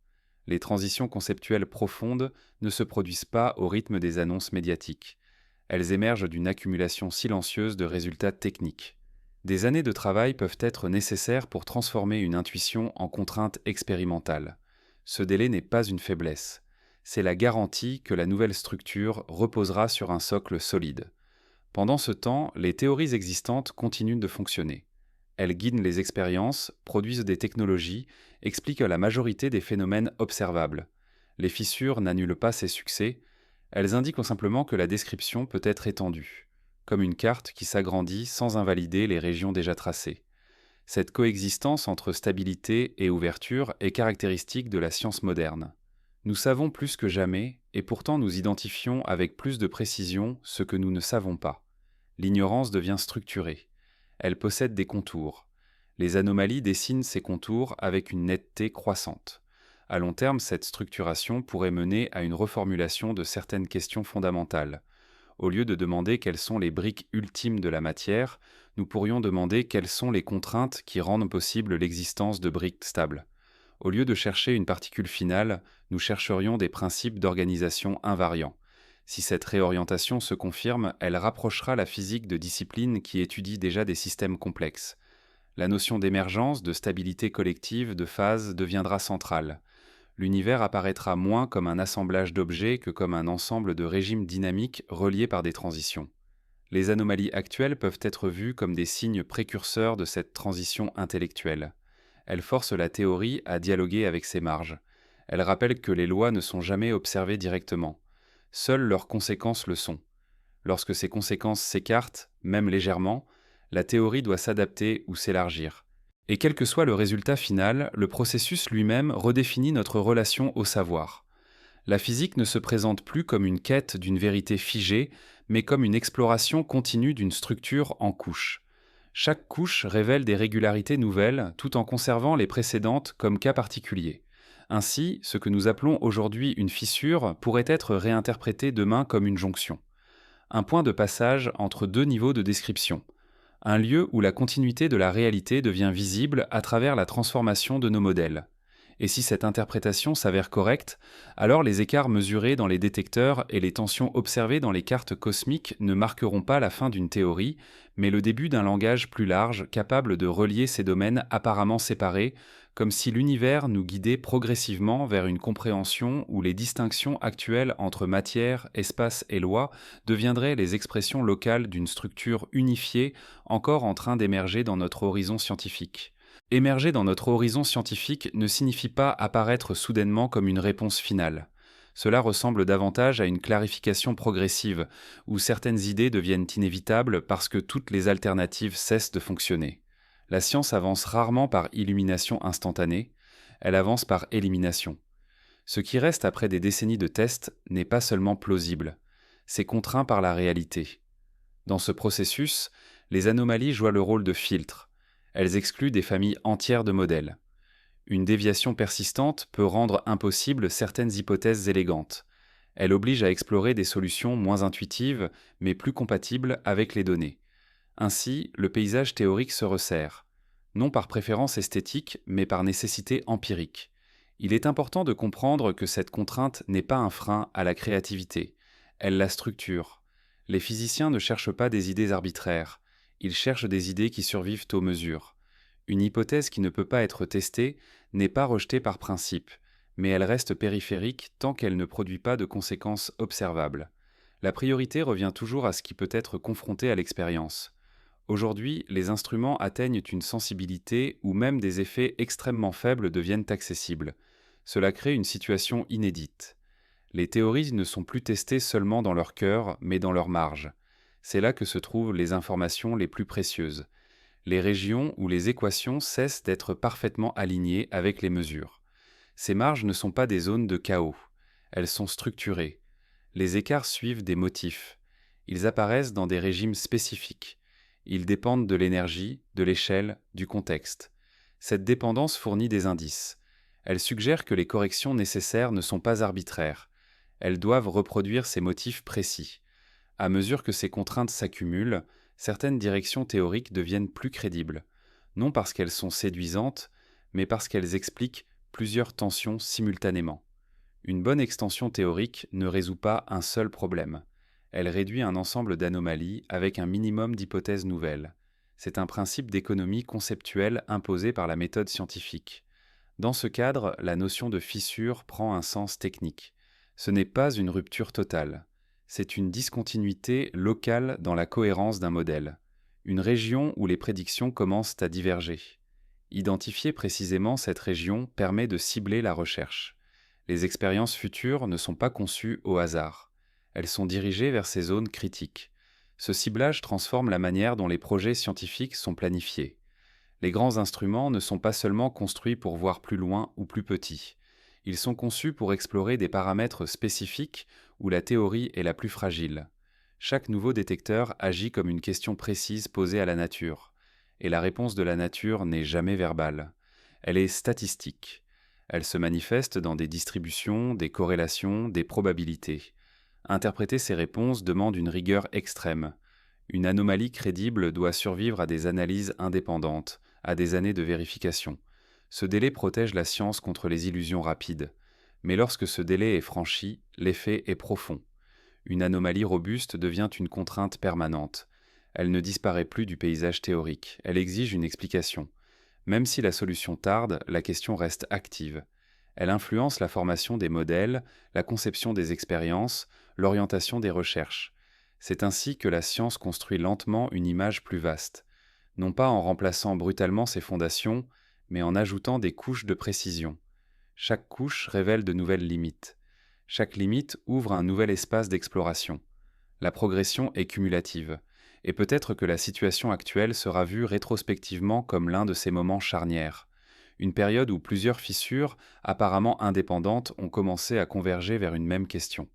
Les transitions conceptuelles profondes ne se produisent pas au rythme des annonces médiatiques. Elles émergent d'une accumulation silencieuse de résultats techniques. Des années de travail peuvent être nécessaires pour transformer une intuition en contrainte expérimentale. Ce délai n'est pas une faiblesse. C'est la garantie que la nouvelle structure reposera sur un socle solide. Pendant ce temps, les théories existantes continuent de fonctionner. Elles guident les expériences, produisent des technologies, expliquent la majorité des phénomènes observables. Les fissures n'annulent pas ces succès, elles indiquent simplement que la description peut être étendue, comme une carte qui s'agrandit sans invalider les régions déjà tracées. Cette coexistence entre stabilité et ouverture est caractéristique de la science moderne. Nous savons plus que jamais, et pourtant nous identifions avec plus de précision ce que nous ne savons pas. L'ignorance devient structurée. Elle possède des contours. Les anomalies dessinent ces contours avec une netteté croissante. À long terme, cette structuration pourrait mener à une reformulation de certaines questions fondamentales. Au lieu de demander quelles sont les briques ultimes de la matière, nous pourrions demander quelles sont les contraintes qui rendent possible l'existence de briques stables. Au lieu de chercher une particule finale, nous chercherions des principes d'organisation invariants. Si cette réorientation se confirme, elle rapprochera la physique de disciplines qui étudient déjà des systèmes complexes. La notion d'émergence, de stabilité collective, de phase deviendra centrale. L'univers apparaîtra moins comme un assemblage d'objets que comme un ensemble de régimes dynamiques reliés par des transitions. Les anomalies actuelles peuvent être vues comme des signes précurseurs de cette transition intellectuelle. Elles forcent la théorie à dialoguer avec ses marges. Elles rappellent que les lois ne sont jamais observées directement. Seules leurs conséquences le sont. Lorsque ces conséquences s'écartent, même légèrement, la théorie doit s'adapter ou s'élargir. Et quel que soit le résultat final, le processus lui-même redéfinit notre relation au savoir. La physique ne se présente plus comme une quête d'une vérité figée, mais comme une exploration continue d'une structure en couches. Chaque couche révèle des régularités nouvelles tout en conservant les précédentes comme cas particuliers. Ainsi, ce que nous appelons aujourd'hui une fissure pourrait être réinterprété demain comme une jonction. Un point de passage entre deux niveaux de description. Un lieu où la continuité de la réalité devient visible à travers la transformation de nos modèles. Et si cette interprétation s'avère correcte, alors les écarts mesurés dans les détecteurs et les tensions observées dans les cartes cosmiques ne marqueront pas la fin d'une théorie, mais le début d'un langage plus large capable de relier ces domaines apparemment séparés, comme si l'univers nous guidait progressivement vers une compréhension où les distinctions actuelles entre matière, espace et loi deviendraient les expressions locales d'une structure unifiée encore en train d'émerger dans notre horizon scientifique. Émerger dans notre horizon scientifique ne signifie pas apparaître soudainement comme une réponse finale. Cela ressemble davantage à une clarification progressive, où certaines idées deviennent inévitables parce que toutes les alternatives cessent de fonctionner. La science avance rarement par illumination instantanée, elle avance par élimination. Ce qui reste après des décennies de tests n'est pas seulement plausible, c'est contraint par la réalité. Dans ce processus, les anomalies jouent le rôle de filtre. Elles excluent des familles entières de modèles. Une déviation persistante peut rendre impossibles certaines hypothèses élégantes. Elle oblige à explorer des solutions moins intuitives, mais plus compatibles avec les données. Ainsi, le paysage théorique se resserre, non par préférence esthétique, mais par nécessité empirique. Il est important de comprendre que cette contrainte n'est pas un frein à la créativité. Elle la structure. Les physiciens ne cherchent pas des idées arbitraires. Ils cherchent des idées qui survivent aux mesures. Une hypothèse qui ne peut pas être testée n'est pas rejetée par principe, mais elle reste périphérique tant qu'elle ne produit pas de conséquences observables. La priorité revient toujours à ce qui peut être confronté à l'expérience. Aujourd'hui, les instruments atteignent une sensibilité où même des effets extrêmement faibles deviennent accessibles. Cela crée une situation inédite. Les théories ne sont plus testées seulement dans leur cœur, mais dans leur marge. C'est là que se trouvent les informations les plus précieuses. Les régions où les équations cessent d'être parfaitement alignées avec les mesures. Ces marges ne sont pas des zones de chaos. Elles sont structurées. Les écarts suivent des motifs. Ils apparaissent dans des régimes spécifiques. Ils dépendent de l'énergie, de l'échelle, du contexte. Cette dépendance fournit des indices. Elle suggère que les corrections nécessaires ne sont pas arbitraires. Elles doivent reproduire ces motifs précis. À mesure que ces contraintes s'accumulent, certaines directions théoriques deviennent plus crédibles, non parce qu'elles sont séduisantes, mais parce qu'elles expliquent plusieurs tensions simultanément. Une bonne extension théorique ne résout pas un seul problème. Elle réduit un ensemble d'anomalies avec un minimum d'hypothèses nouvelles. C'est un principe d'économie conceptuelle imposé par la méthode scientifique. Dans ce cadre, la notion de fissure prend un sens technique. Ce n'est pas une rupture totale. C'est une discontinuité locale dans la cohérence d'un modèle. Une région où les prédictions commencent à diverger. Identifier précisément cette région permet de cibler la recherche. Les expériences futures ne sont pas conçues au hasard. Elles sont dirigées vers ces zones critiques. Ce ciblage transforme la manière dont les projets scientifiques sont planifiés. Les grands instruments ne sont pas seulement construits pour voir plus loin ou plus petit. Ils sont conçus pour explorer des paramètres spécifiques où la théorie est la plus fragile. Chaque nouveau détecteur agit comme une question précise posée à la nature. Et la réponse de la nature n'est jamais verbale. Elle est statistique. Elle se manifeste dans des distributions, des corrélations, des probabilités. Interpréter ces réponses demande une rigueur extrême. Une anomalie crédible doit survivre à des analyses indépendantes, à des années de vérification. Ce délai protège la science contre les illusions rapides. Mais lorsque ce délai est franchi, l'effet est profond. Une anomalie robuste devient une contrainte permanente. Elle ne disparaît plus du paysage théorique, elle exige une explication. Même si la solution tarde, la question reste active. Elle influence la formation des modèles, la conception des expériences, l'orientation des recherches. C'est ainsi que la science construit lentement une image plus vaste, non pas en remplaçant brutalement ses fondations, mais en ajoutant des couches de précision. Chaque couche révèle de nouvelles limites. Chaque limite ouvre un nouvel espace d'exploration. La progression est cumulative, et peut-être que la situation actuelle sera vue rétrospectivement comme l'un de ces moments charnières, une période où plusieurs fissures, apparemment indépendantes, ont commencé à converger vers une même question.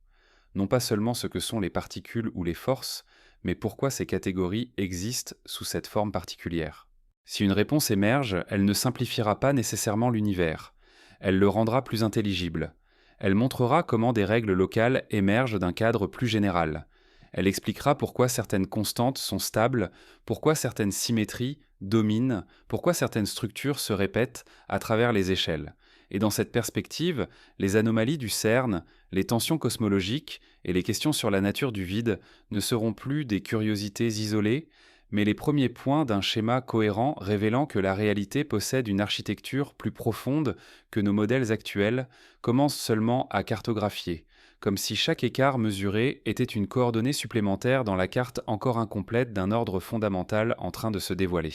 Non pas seulement ce que sont les particules ou les forces, mais pourquoi ces catégories existent sous cette forme particulière. Si une réponse émerge, elle ne simplifiera pas nécessairement l'univers. Elle le rendra plus intelligible. Elle montrera comment des règles locales émergent d'un cadre plus général. Elle expliquera pourquoi certaines constantes sont stables, pourquoi certaines symétries dominent, pourquoi certaines structures se répètent à travers les échelles. Et dans cette perspective, les anomalies du CERN, les tensions cosmologiques et les questions sur la nature du vide ne seront plus des curiosités isolées, mais les premiers points d'un schéma cohérent révélant que la réalité possède une architecture plus profonde que nos modèles actuels commencent seulement à cartographier, comme si chaque écart mesuré était une coordonnée supplémentaire dans la carte encore incomplète d'un ordre fondamental en train de se dévoiler.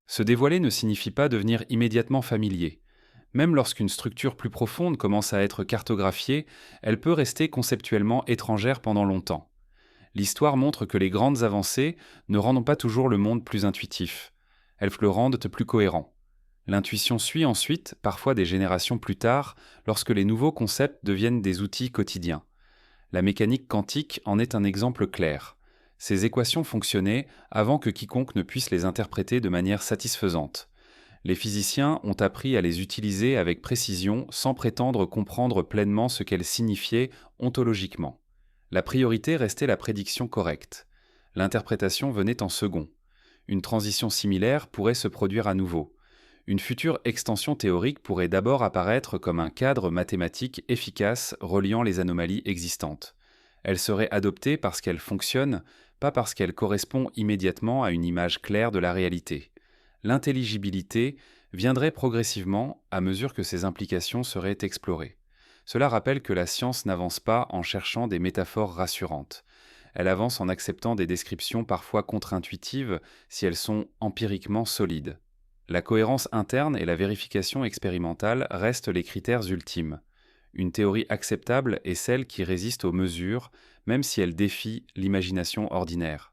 Se dévoiler ne signifie pas devenir immédiatement familier. Même lorsqu'une structure plus profonde commence à être cartographiée, elle peut rester conceptuellement étrangère pendant longtemps. L'histoire montre que les grandes avancées ne rendent pas toujours le monde plus intuitif. Elles le rendent plus cohérent. L'intuition suit ensuite, parfois des générations plus tard, lorsque les nouveaux concepts deviennent des outils quotidiens. La mécanique quantique en est un exemple clair. Ces équations fonctionnaient avant que quiconque ne puisse les interpréter de manière satisfaisante. Les physiciens ont appris à les utiliser avec précision sans prétendre comprendre pleinement ce qu'elles signifiaient ontologiquement. La priorité restait la prédiction correcte. L'interprétation venait en second. Une transition similaire pourrait se produire à nouveau. Une future extension théorique pourrait d'abord apparaître comme un cadre mathématique efficace reliant les anomalies existantes. Elle serait adoptée parce qu'elle fonctionne, pas parce qu'elle correspond immédiatement à une image claire de la réalité. L'intelligibilité viendrait progressivement à mesure que ces implications seraient explorées. Cela rappelle que la science n'avance pas en cherchant des métaphores rassurantes. Elle avance en acceptant des descriptions parfois contre-intuitives si elles sont empiriquement solides. La cohérence interne et la vérification expérimentale restent les critères ultimes. Une théorie acceptable est celle qui résiste aux mesures, même si elle défie l'imagination ordinaire.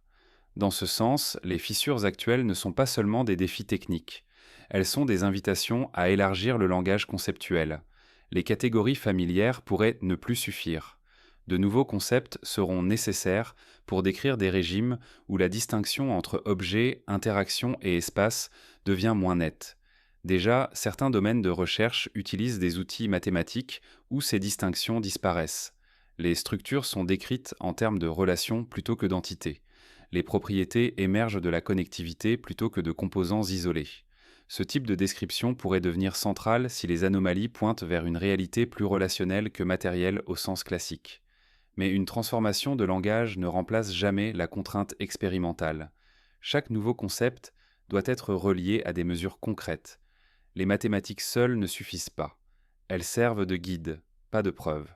Dans ce sens, les fissures actuelles ne sont pas seulement des défis techniques. Elles sont des invitations à élargir le langage conceptuel. Les catégories familières pourraient ne plus suffire. De nouveaux concepts seront nécessaires pour décrire des régimes où la distinction entre objet, interaction et espace devient moins nette. Déjà, certains domaines de recherche utilisent des outils mathématiques où ces distinctions disparaissent. Les structures sont décrites en termes de relations plutôt que d'entités. Les propriétés émergent de la connectivité plutôt que de composants isolés. Ce type de description pourrait devenir central si les anomalies pointent vers une réalité plus relationnelle que matérielle au sens classique. Mais une transformation de langage ne remplace jamais la contrainte expérimentale. Chaque nouveau concept doit être relié à des mesures concrètes. Les mathématiques seules ne suffisent pas. Elles servent de guide, pas de preuve.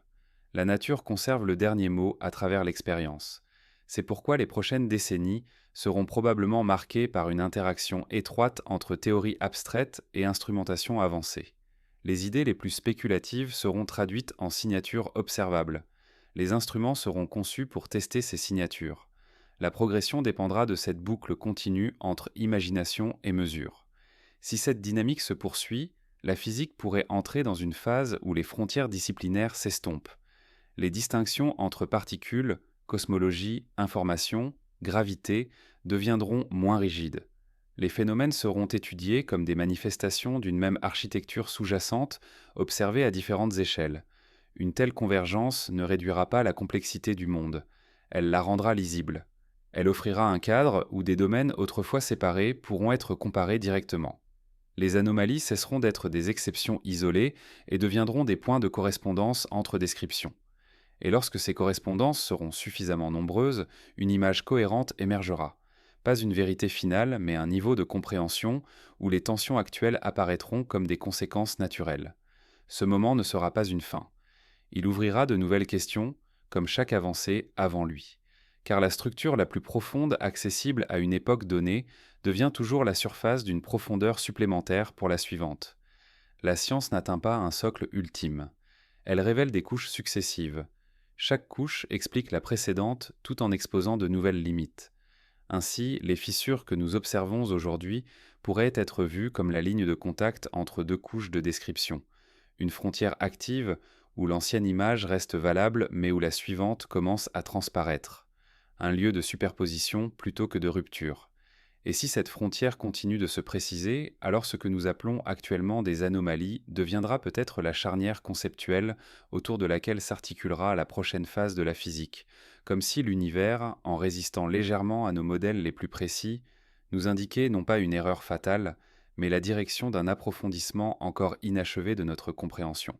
La nature conserve le dernier mot à travers l'expérience. C'est pourquoi les prochaines décennies seront probablement marquées par une interaction étroite entre théorie abstraite et instrumentation avancée. Les idées les plus spéculatives seront traduites en signatures observables. Les instruments seront conçus pour tester ces signatures. La progression dépendra de cette boucle continue entre imagination et mesure. Si cette dynamique se poursuit, la physique pourrait entrer dans une phase où les frontières disciplinaires s'estompent. Les distinctions entre particules, cosmologie, information, gravité deviendront moins rigides. Les phénomènes seront étudiés comme des manifestations d'une même architecture sous-jacente, observées à différentes échelles. Une telle convergence ne réduira pas la complexité du monde, elle la rendra lisible. Elle offrira un cadre où des domaines autrefois séparés pourront être comparés directement. Les anomalies cesseront d'être des exceptions isolées et deviendront des points de correspondance entre descriptions. Et lorsque ces correspondances seront suffisamment nombreuses, une image cohérente émergera. Pas une vérité finale, mais un niveau de compréhension où les tensions actuelles apparaîtront comme des conséquences naturelles. Ce moment ne sera pas une fin. Il ouvrira de nouvelles questions, comme chaque avancée avant lui. Car la structure la plus profonde accessible à une époque donnée devient toujours la surface d'une profondeur supplémentaire pour la suivante. La science n'atteint pas un socle ultime. Elle révèle des couches successives. Chaque couche explique la précédente tout en exposant de nouvelles limites. Ainsi, les fissures que nous observons aujourd'hui pourraient être vues comme la ligne de contact entre deux couches de description, une frontière active où l'ancienne image reste valable mais où la suivante commence à transparaître, un lieu de superposition plutôt que de rupture. Et si cette frontière continue de se préciser, alors ce que nous appelons actuellement des anomalies deviendra peut-être la charnière conceptuelle autour de laquelle s'articulera la prochaine phase de la physique, comme si l'univers, en résistant légèrement à nos modèles les plus précis, nous indiquait non pas une erreur fatale, mais la direction d'un approfondissement encore inachevé de notre compréhension.